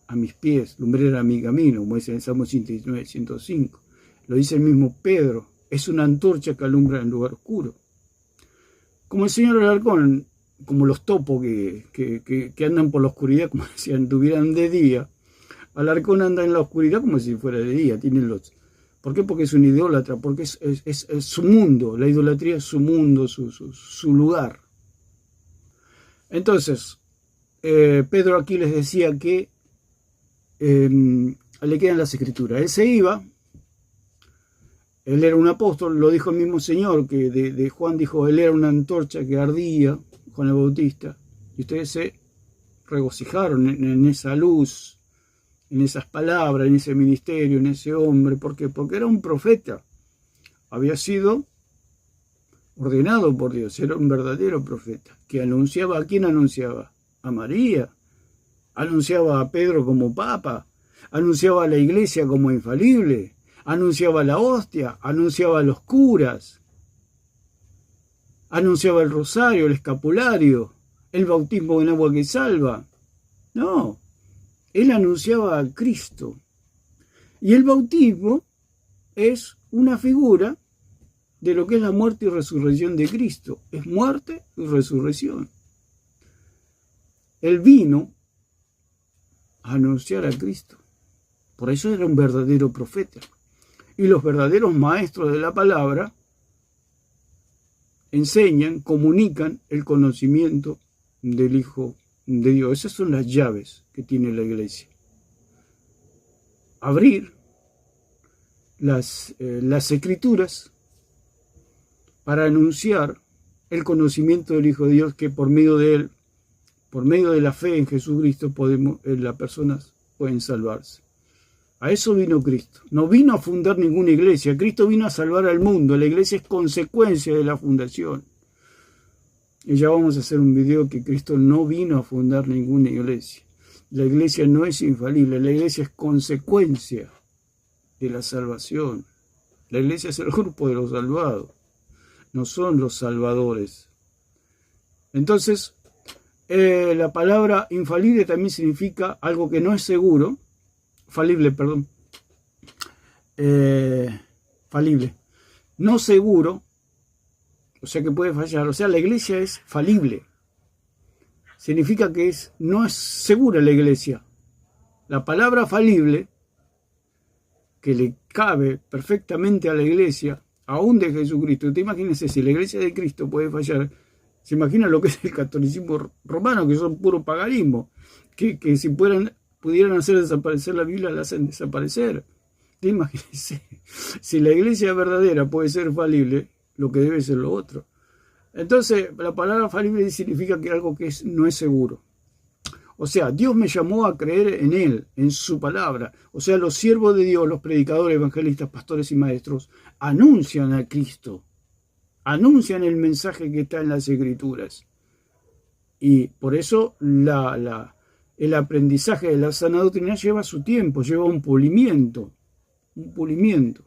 a mis pies, lumbrera a mi camino, como dice en Salmo 119, 105. Lo dice el mismo Pedro, es una antorcha que alumbra en lugar oscuro. Como el señor Alarcón, como los topos que andan por la oscuridad, como si anduvieran de día, Alarcón anda en la oscuridad como si fuera de día. ¿Por qué? Porque es un idólatra, porque es su mundo, la idolatría es su mundo, su lugar. Entonces, Pedro aquí les decía que le quedan las escrituras. Él se iba, él era un apóstol, lo dijo el mismo Señor, que de Juan dijo, él era una antorcha que ardía, Juan el Bautista, y ustedes se regocijaron en esa luz, en esas palabras, en ese ministerio, en ese hombre. ¿Por qué? Porque era un profeta, había sido ordenado por Dios, era un verdadero profeta, que anunciaba, ¿a quién anunciaba? A María. Anunciaba a Pedro como papa, anunciaba a la iglesia como infalible, anunciaba la hostia, anunciaba a los curas, anunciaba el rosario, el escapulario, el bautismo en agua que salva. No, él anunciaba a Cristo. Y el bautismo es una figura de lo que es la muerte y resurrección de Cristo. Es muerte y resurrección. Él vino a anunciar a Cristo. Por eso era un verdadero profeta. Y los verdaderos maestros de la palabra enseñan, comunican el conocimiento del Hijo de Dios. Esas son las llaves que tiene la iglesia. Abrir las escrituras para anunciar el conocimiento del Hijo de Dios, que por medio de él, por medio de la fe en Jesucristo, las personas pueden salvarse. A eso vino Cristo. No vino a fundar ninguna iglesia. Cristo vino a salvar al mundo. La iglesia es consecuencia de la fundación. Y ya vamos a hacer un video que Cristo no vino a fundar ninguna iglesia. La iglesia no es infalible. La iglesia es consecuencia de la salvación. La iglesia es el grupo de los salvados. No son los salvadores. Entonces, la palabra infalible también significa algo que no es seguro. Falible, perdón. Falible. No seguro. O sea que puede fallar. O sea, la iglesia es falible. Significa que no es segura la iglesia. La palabra falible, que le cabe perfectamente a la iglesia, aún de Jesucristo. Usted imagínense, si la iglesia de Cristo puede fallar, se imagina lo que es el catolicismo romano, que son puro paganismo, que si pudieran hacer desaparecer la Biblia, la hacen desaparecer. Imagínense, si la iglesia verdadera puede ser falible, lo que debe ser lo otro. Entonces, la palabra falible significa que algo que no es seguro. O sea, Dios me llamó a creer en Él, en su palabra. O sea, los siervos de Dios, los predicadores, evangelistas, pastores y maestros, anuncian a Cristo. Anuncian el mensaje que está en las Escrituras. Y por eso el aprendizaje de la sana doctrina lleva su tiempo, lleva un pulimiento. Un pulimiento.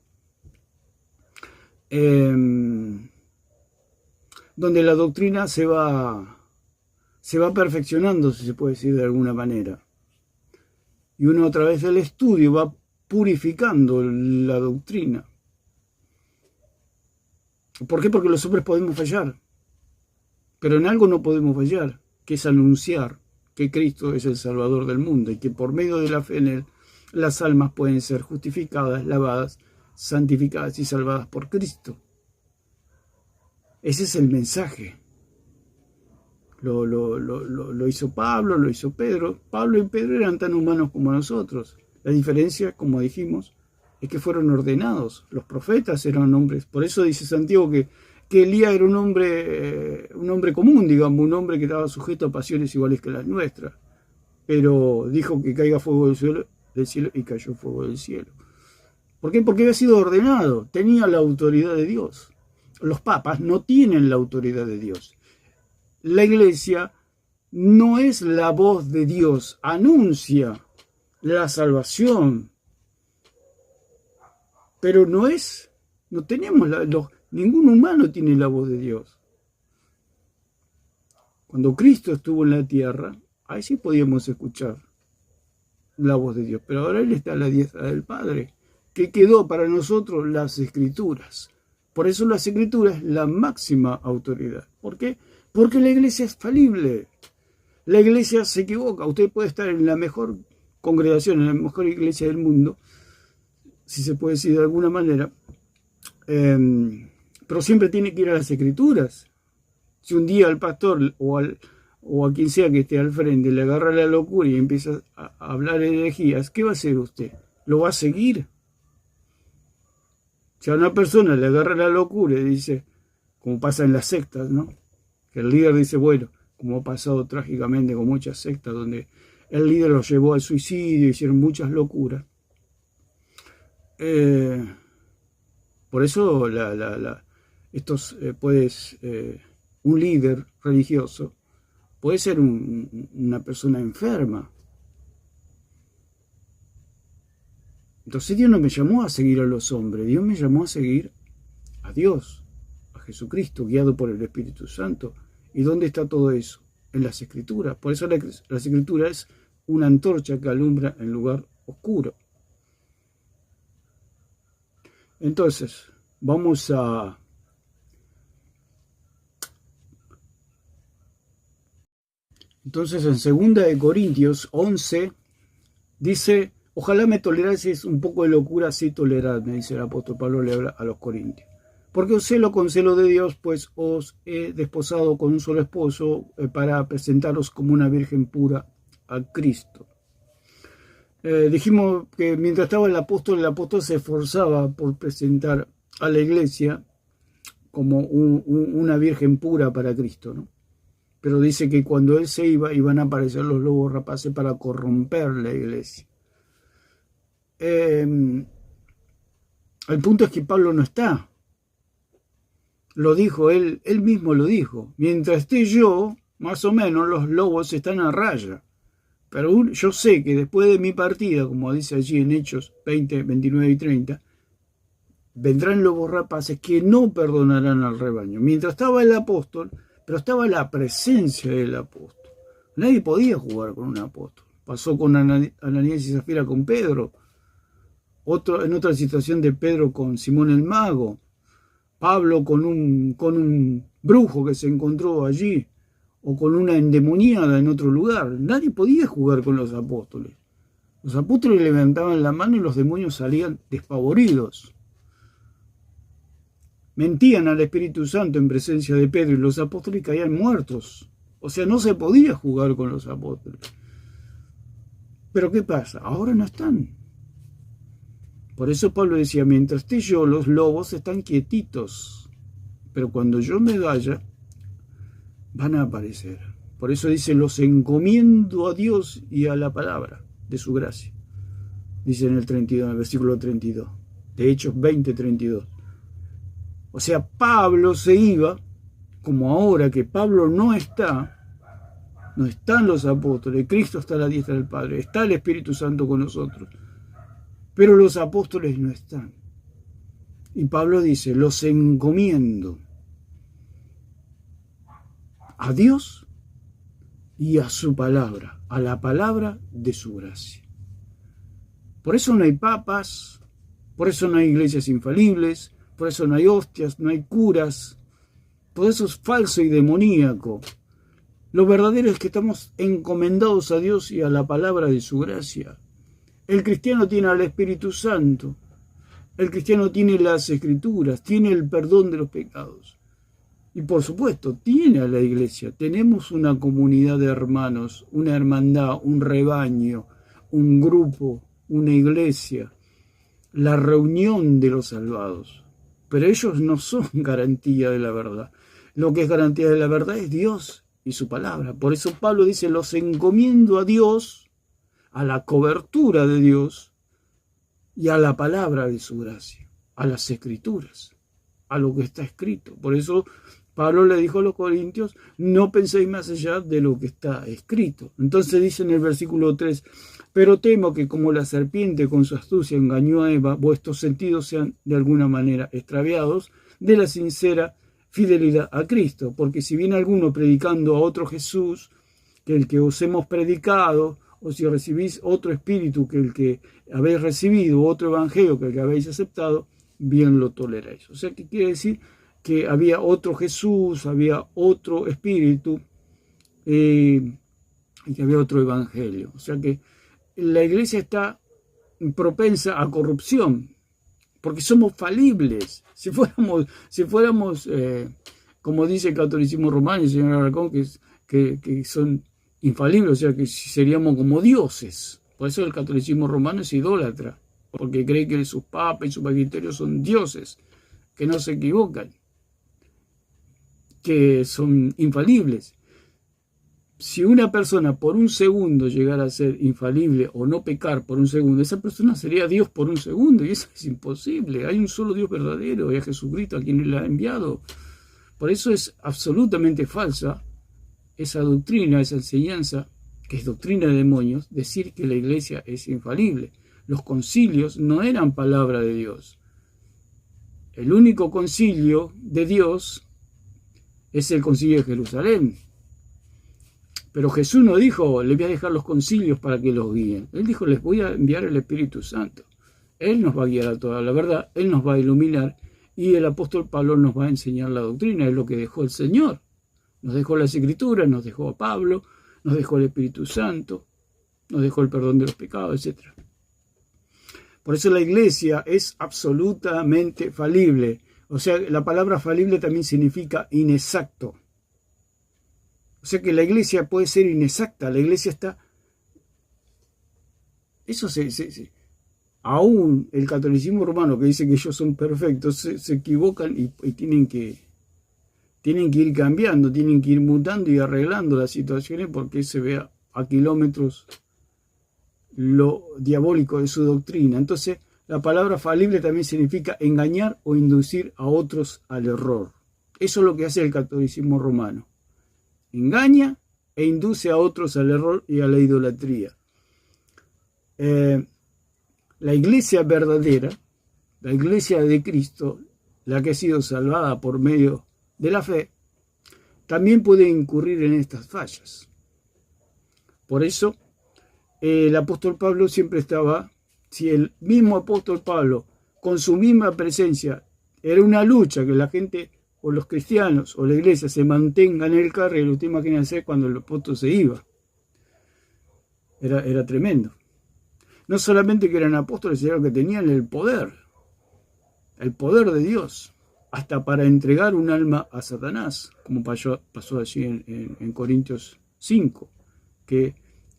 Donde la doctrina se va perfeccionando, si se puede decir de alguna manera. Y uno a través del estudio va purificando la doctrina. ¿Por qué? Porque los hombres podemos fallar. Pero en algo no podemos fallar, que es anunciar que Cristo es el Salvador del mundo y que por medio de la fe en Él, las almas pueden ser justificadas, lavadas, santificadas y salvadas por Cristo. Ese es el mensaje. Lo hizo Pablo, lo hizo Pedro. Pablo y Pedro eran tan humanos como nosotros. La diferencia, como dijimos, es que fueron ordenados. Los profetas eran hombres. Por eso dice Santiago que Elías era un hombre común, digamos, un hombre que estaba sujeto a pasiones iguales que las nuestras. Pero dijo que caiga fuego del cielo y cayó fuego del cielo. ¿Por qué? Porque había sido ordenado. Tenía la autoridad de Dios. Los papas no tienen la autoridad de Dios. La iglesia no es la voz de Dios, anuncia la salvación, pero no tenemos ningún humano tiene la voz de Dios. Cuando Cristo estuvo en la tierra, ahí sí podíamos escuchar la voz de Dios, pero ahora Él está a la diestra del Padre, que quedó para nosotros las Escrituras. Por eso las Escrituras es la máxima autoridad. ¿Por qué? Porque la iglesia es falible. La iglesia se equivoca. Usted puede estar en la mejor congregación, en la mejor iglesia del mundo, si se puede decir de alguna manera, pero siempre tiene que ir a las Escrituras. Si un día al pastor o a quien sea que esté al frente le agarra la locura y empieza a hablar herejías, ¿qué va a hacer usted? ¿Lo va a seguir? Si a una persona le agarra la locura y dice, como pasa en las sectas, ¿no? Que el líder dice, bueno, como ha pasado trágicamente con muchas sectas, donde el líder los llevó al suicidio, hicieron muchas locuras. Por eso un líder religioso puede ser una persona enferma. Entonces Dios no me llamó a seguir a los hombres, Dios me llamó a seguir a Dios, a Jesucristo, guiado por el Espíritu Santo. ¿Y dónde está todo eso? En las Escrituras. Por eso las Escrituras es una antorcha que alumbra en lugar oscuro. Entonces, vamos a... Entonces, en 2 Corintios 11, dice... Ojalá me tolerases un poco de locura, así toleradme, dice el apóstol Pablo, le habla a los corintios. Porque os celo con celo de Dios, pues os he desposado con un solo esposo para presentaros como una virgen pura a Cristo. Dijimos que mientras estaba el apóstol se esforzaba por presentar a la iglesia como una virgen pura para Cristo, ¿no? Pero dice que cuando él se iba, iban a aparecer los lobos rapaces para corromper la iglesia. el punto es que Pablo no está. Lo dijo él mismo lo dijo. Mientras esté yo, más o menos los lobos están a raya. Pero yo sé que después de mi partida, como dice allí en Hechos 20, 29 y 30, vendrán lobos rapaces que no perdonarán al rebaño. Mientras estaba el apóstol, pero estaba la presencia del apóstol. Nadie podía jugar con un apóstol. Pasó con Ananías y Zafira con Pedro. En otra situación de Pedro con Simón el Mago. Pablo con un brujo que se encontró allí, o con una endemoniada en otro lugar. Nadie podía jugar con los apóstoles. Los apóstoles levantaban la mano y los demonios salían despavoridos. Mentían al Espíritu Santo en presencia de Pedro y los apóstoles caían muertos. O sea, no se podía jugar con los apóstoles. Pero ¿qué pasa? Ahora no están. Por eso Pablo decía, mientras esté yo, los lobos están quietitos, pero cuando yo me vaya, van a aparecer. Por eso dice, los encomiendo a Dios y a la palabra de su gracia. Dice en el 32, en el versículo 32, de Hechos 20, 32. O sea, Pablo se iba, como ahora que Pablo no están los apóstoles, Cristo está a la diestra del Padre, está el Espíritu Santo con nosotros. Pero los apóstoles no están. Y Pablo dice, los encomiendo a Dios y a su palabra, a la palabra de su gracia. Por eso no hay papas, por eso no hay iglesias infalibles, por eso no hay hostias, no hay curas. Todo eso es falso y demoníaco. Lo verdadero es que estamos encomendados a Dios y a la palabra de su gracia. El cristiano tiene al Espíritu Santo. El cristiano tiene las Escrituras, tiene el perdón de los pecados. Y por supuesto, tiene a la iglesia. Tenemos una comunidad de hermanos, una hermandad, un rebaño, un grupo, una iglesia, la reunión de los salvados. Pero ellos no son garantía de la verdad. Lo que es garantía de la verdad es Dios y su palabra. Por eso Pablo dice, los encomiendo a Dios, a la cobertura de Dios y a la palabra de su gracia, a las Escrituras, a lo que está escrito. Por eso Pablo le dijo a los corintios, no penséis más allá de lo que está escrito. Entonces dice en el versículo 3, pero temo que como la serpiente con su astucia engañó a Eva, vuestros sentidos sean de alguna manera extraviados de la sincera fidelidad a Cristo. Porque si viene alguno predicando a otro Jesús, que el que os hemos predicado, o si recibís otro espíritu que el que habéis recibido, otro evangelio que el que habéis aceptado, bien lo toleráis. O sea, ¿qué quiere decir? Que había otro Jesús, había otro espíritu y que había otro evangelio. O sea que la iglesia está propensa a corrupción, porque somos falibles. Si fuéramos como dice el catolicismo romano y el señor Alarcón, que son infalibles, o sea que seríamos como dioses. Por eso el catolicismo romano es idólatra, porque cree que sus papas y sus magisterio son dioses, que no se equivocan, que son infalibles. Si una persona por un segundo llegara a ser infalible o no pecar por un segundo, esa persona sería Dios por un segundo, y eso es imposible. Hay un solo Dios verdadero, y a Jesucristo a quien Él ha enviado. Por eso es absolutamente falsa esa doctrina, esa enseñanza, que es doctrina de demonios, decir que la iglesia es infalible. Los concilios no eran palabra de Dios. El único concilio de Dios es el concilio de Jerusalén. Pero Jesús no dijo, les voy a dejar los concilios para que los guíen. Él dijo, les voy a enviar el Espíritu Santo. Él nos va a guiar a toda la verdad, Él nos va a iluminar, y el apóstol Pablo nos va a enseñar la doctrina, es lo que dejó el Señor. Nos dejó las Escrituras, nos dejó a Pablo, nos dejó el Espíritu Santo, nos dejó el perdón de los pecados, etc. Por eso la iglesia es absolutamente falible. O sea, la palabra falible también significa inexacto. O sea que la iglesia puede ser inexacta, la iglesia está... Eso aún el catolicismo romano, que dice que ellos son perfectos, se equivocan y tienen que ir cambiando, tienen que ir mutando y arreglando las situaciones, porque se ve a kilómetros lo diabólico de su doctrina. Entonces, la palabra falible también significa engañar o inducir a otros al error. Eso es lo que hace el catolicismo romano. Engaña e induce a otros al error y a la idolatría. La iglesia verdadera, la iglesia de Cristo, la que ha sido salvada por medio de la fe, también puede incurrir en estas fallas. Por eso, el apóstol Pablo siempre estaba, si el mismo apóstol Pablo, con su misma presencia, era una lucha que la gente, o los cristianos, o la iglesia, se mantengan en el carril, usted imagínense cuando el apóstol se iba. Era tremendo. No solamente que eran apóstoles, sino que tenían el poder de Dios, hasta para entregar un alma a Satanás, como pasó allí en Corintios 5, que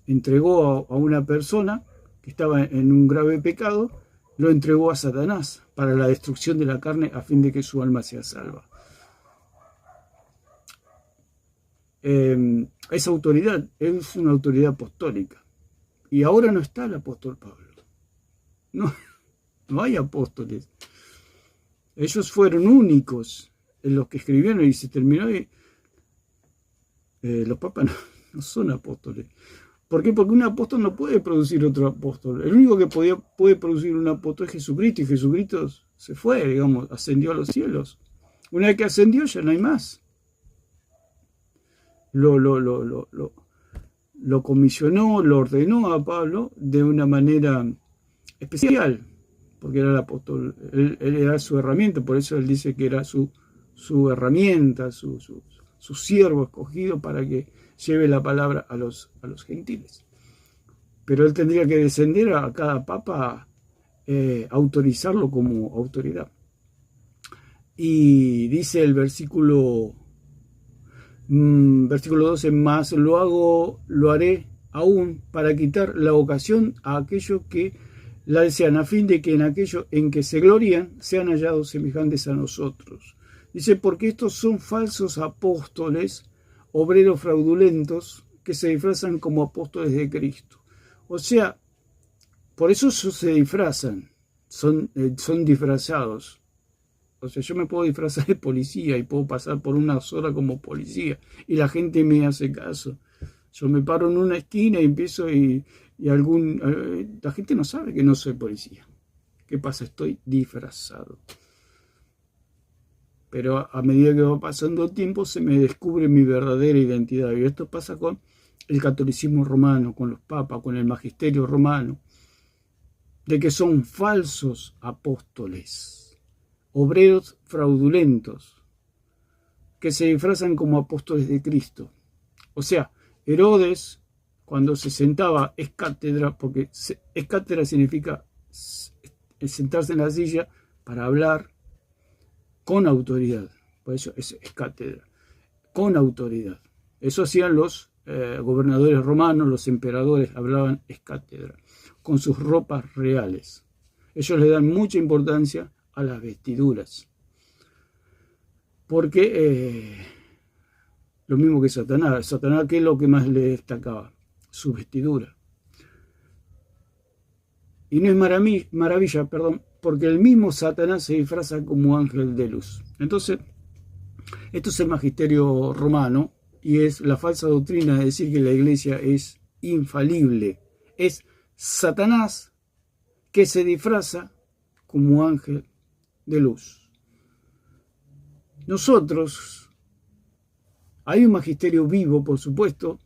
entregó a una persona que estaba en un grave pecado, lo entregó a Satanás para la destrucción de la carne a fin de que su alma sea salva. Esa autoridad es una autoridad apostólica. Y ahora no está el apóstol Pablo. No hay apóstoles. Ellos fueron únicos en los que escribieron y se terminó. Los papas no son apóstoles. ¿Por qué? Porque un apóstol no puede producir otro apóstol. El único que puede producir un apóstol es Jesucristo, y Jesucristo se fue, digamos, ascendió a los cielos. Una vez que ascendió ya no hay más. Lo comisionó, lo ordenó a Pablo de una manera especial, porque era el apóstol, él era su herramienta, por eso él dice que era su herramienta, su siervo escogido para que lleve la palabra a los gentiles. Pero él tendría que descender a cada papa, autorizarlo como autoridad. Y dice el versículo 12, más lo haré aún para quitar la ocasión a aquellos que la desean, a fin de que en aquello en que se glorían sean hallados semejantes a nosotros. Dice, porque estos son falsos apóstoles, obreros fraudulentos, que se disfrazan como apóstoles de Cristo. O sea, por eso se disfrazan, son disfrazados. O sea, yo me puedo disfrazar de policía y puedo pasar por una sola como policía y la gente me hace caso. Yo me paro en una esquina y empiezo la gente no sabe que no soy policía. ¿Qué pasa? Estoy disfrazado. Pero a medida que va pasando el tiempo se me descubre mi verdadera identidad. Y esto pasa con el catolicismo romano, con los papas, con el magisterio romano, de que son falsos apóstoles, obreros fraudulentos, que se disfrazan como apóstoles de Cristo. O sea, Herodes, cuando se sentaba, es cátedra, porque es cátedra significa sentarse en la silla para hablar con autoridad. Por eso es cátedra, con autoridad. Eso hacían los gobernadores romanos, los emperadores, hablaban es cátedra, con sus ropas reales. Ellos le dan mucha importancia a las vestiduras. Porque lo mismo que Satanás. Satanás, ¿qué es lo que más le destacaba? Su vestidura. Y no es maravilla, porque el mismo Satanás se disfraza como ángel de luz. Entonces, esto es el magisterio romano y es la falsa doctrina de decir que la iglesia es infalible. Es Satanás que se disfraza como ángel de luz. Nosotros, hay un magisterio vivo, por supuesto,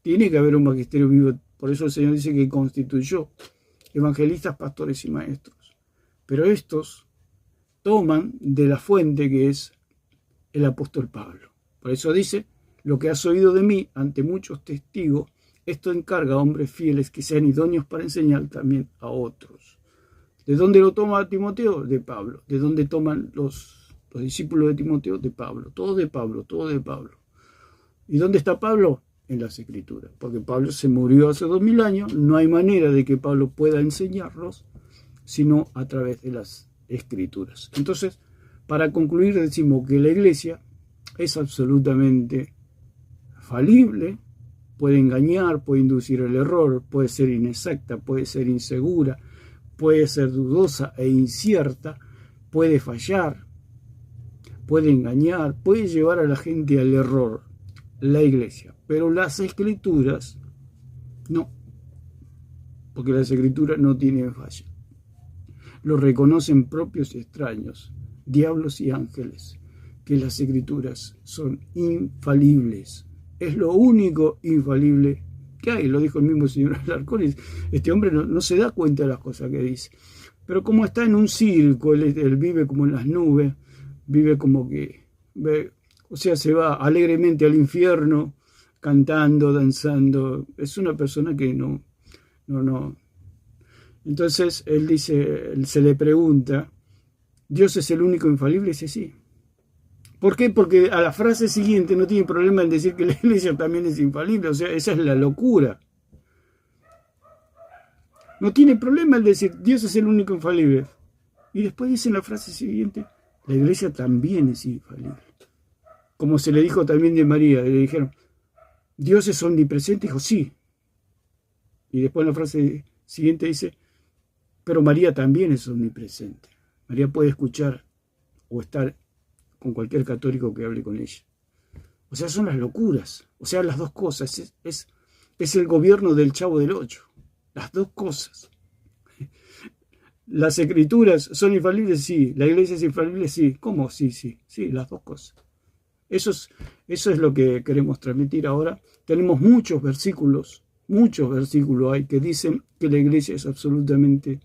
tiene que haber un magisterio vivo, por eso el Señor dice que constituyó evangelistas, pastores y maestros. Pero estos toman de la fuente que es el apóstol Pablo. Por eso dice, lo que has oído de mí ante muchos testigos, esto encarga a hombres fieles que sean idóneos para enseñar también a otros. ¿De dónde lo toma Timoteo? De Pablo. ¿De dónde toman los discípulos de Timoteo? De Pablo. Todo de Pablo, todo de Pablo. ¿Y dónde está Pablo? En las Escrituras. Porque Pablo se murió hace 2000 años. No hay manera de que Pablo pueda enseñarlos, sino a través de las Escrituras. Entonces, para concluir, decimos que la iglesia es absolutamente falible, puede engañar, puede inducir el error, puede ser inexacta, puede ser insegura, puede ser dudosa e incierta, puede fallar, puede engañar, puede llevar a la gente al error, la iglesia. Pero las escrituras no, porque las escrituras no tienen falla. Lo reconocen propios y extraños, diablos y ángeles, que las escrituras son infalibles. Es lo único infalible que hay, lo dijo el mismo señor Alarcón. Este hombre no se da cuenta de las cosas que dice. Pero como está en un circo, él vive como en las nubes, vive como que, o sea, se va alegremente al infierno, cantando, danzando. Es una persona que no. Entonces él dice, él se le pregunta, ¿Dios es el único infalible? Y dice sí. ¿Por qué? Porque a la frase siguiente no tiene problema en decir que la iglesia también es infalible. O sea, esa es la locura. No tiene problema en decir Dios es el único infalible. Y después dice en la frase siguiente, la iglesia también es infalible. Como se le dijo también de María, le dijeron, ¿Dios es omnipresente? Dijo sí. Y después en la frase siguiente dice, pero María también es omnipresente. María puede escuchar o estar con cualquier católico que hable con ella. O sea, son las locuras. O sea, las dos cosas. Es el gobierno del Chavo del Ocho. Las dos cosas. ¿Las escrituras son infalibles? Sí. ¿La iglesia es infalible? Sí. ¿Cómo? Sí, las dos cosas. Eso es lo que queremos transmitir ahora. Tenemos muchos versículos hay que dicen que la iglesia es absolutamente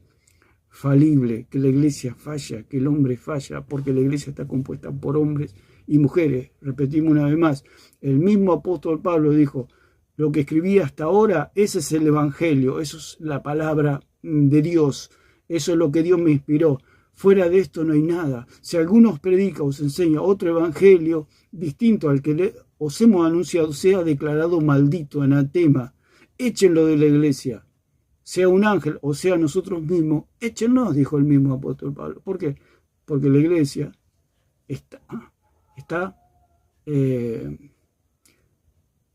falible, que la iglesia falla, que el hombre falla, porque la iglesia está compuesta por hombres y mujeres. Repetimos una vez más, el mismo apóstol Pablo dijo, lo que escribí hasta ahora, ese es el evangelio, eso es la palabra de Dios, eso es lo que Dios me inspiró. Fuera de esto no hay nada. Si alguno os predica o os enseña otro evangelio distinto al que os hemos anunciado, sea declarado maldito, anatema. Échenlo de la iglesia, sea un ángel o sea nosotros mismos, échennos, dijo el mismo apóstol Pablo. ¿Por qué? Porque la iglesia está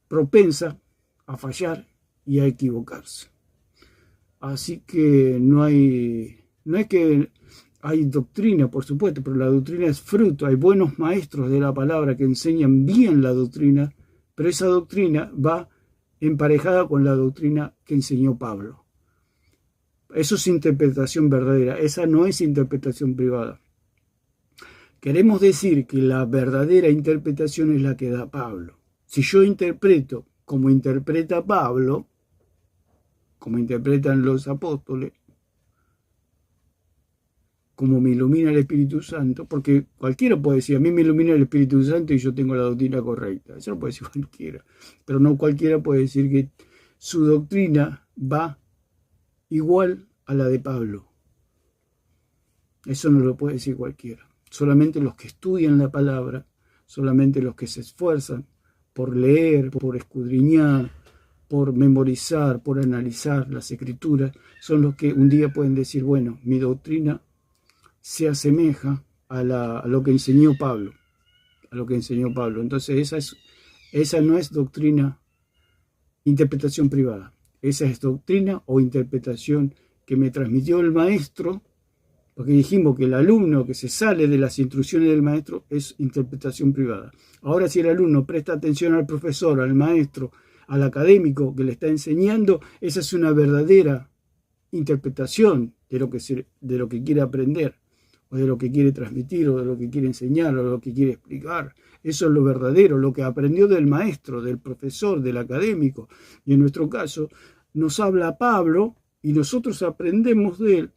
propensa a fallar y a equivocarse. Así que no es que hay doctrina, por supuesto, pero la doctrina es fruto. Hay buenos maestros de la palabra que enseñan bien la doctrina, pero esa doctrina va emparejada con la doctrina que enseñó Pablo. Eso es interpretación verdadera, esa no es interpretación privada. Queremos decir que la verdadera interpretación es la que da Pablo. Si yo interpreto como interpreta Pablo, como interpretan los apóstoles, como me ilumina el Espíritu Santo, porque cualquiera puede decir, a mí me ilumina el Espíritu Santo y yo tengo la doctrina correcta. Eso lo puede decir cualquiera. Pero no cualquiera puede decir que su doctrina va igual a la de Pablo. Eso no lo puede decir cualquiera. Solamente los que estudian la palabra, solamente los que se esfuerzan por leer, por escudriñar, por memorizar, por analizar las escrituras, son los que un día pueden decir, bueno, mi doctrina se asemeja a lo que enseñó Pablo, Entonces esa no es doctrina, interpretación privada. Esa es doctrina o interpretación que me transmitió el maestro, porque dijimos que el alumno que se sale de las instrucciones del maestro es interpretación privada. Ahora, si el alumno presta atención al profesor, al maestro, al académico que le está enseñando, esa es una verdadera interpretación de lo que quiere aprender, o de lo que quiere transmitir, o de lo que quiere enseñar, o de lo que quiere explicar. Eso es lo verdadero, lo que aprendió del maestro, del profesor, del académico. Y en nuestro caso, nos habla Pablo y nosotros aprendemos de él.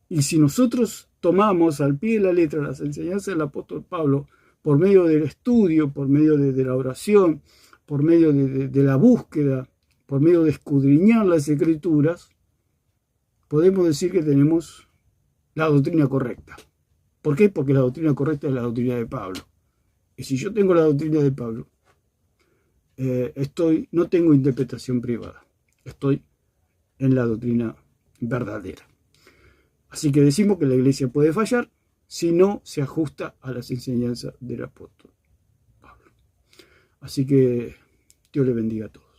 Y si nosotros tomamos al pie de la letra las enseñanzas del apóstol Pablo, por medio del estudio, por medio de la oración, por medio de la búsqueda, por medio de escudriñar las escrituras, podemos decir que tenemos la doctrina correcta. ¿Por qué? Porque la doctrina correcta es la doctrina de Pablo. Y si yo tengo la doctrina de Pablo, no tengo interpretación privada. Estoy en la doctrina verdadera. Así que decimos que la iglesia puede fallar si no se ajusta a las enseñanzas del apóstol Pablo. Así que Dios le bendiga a todos.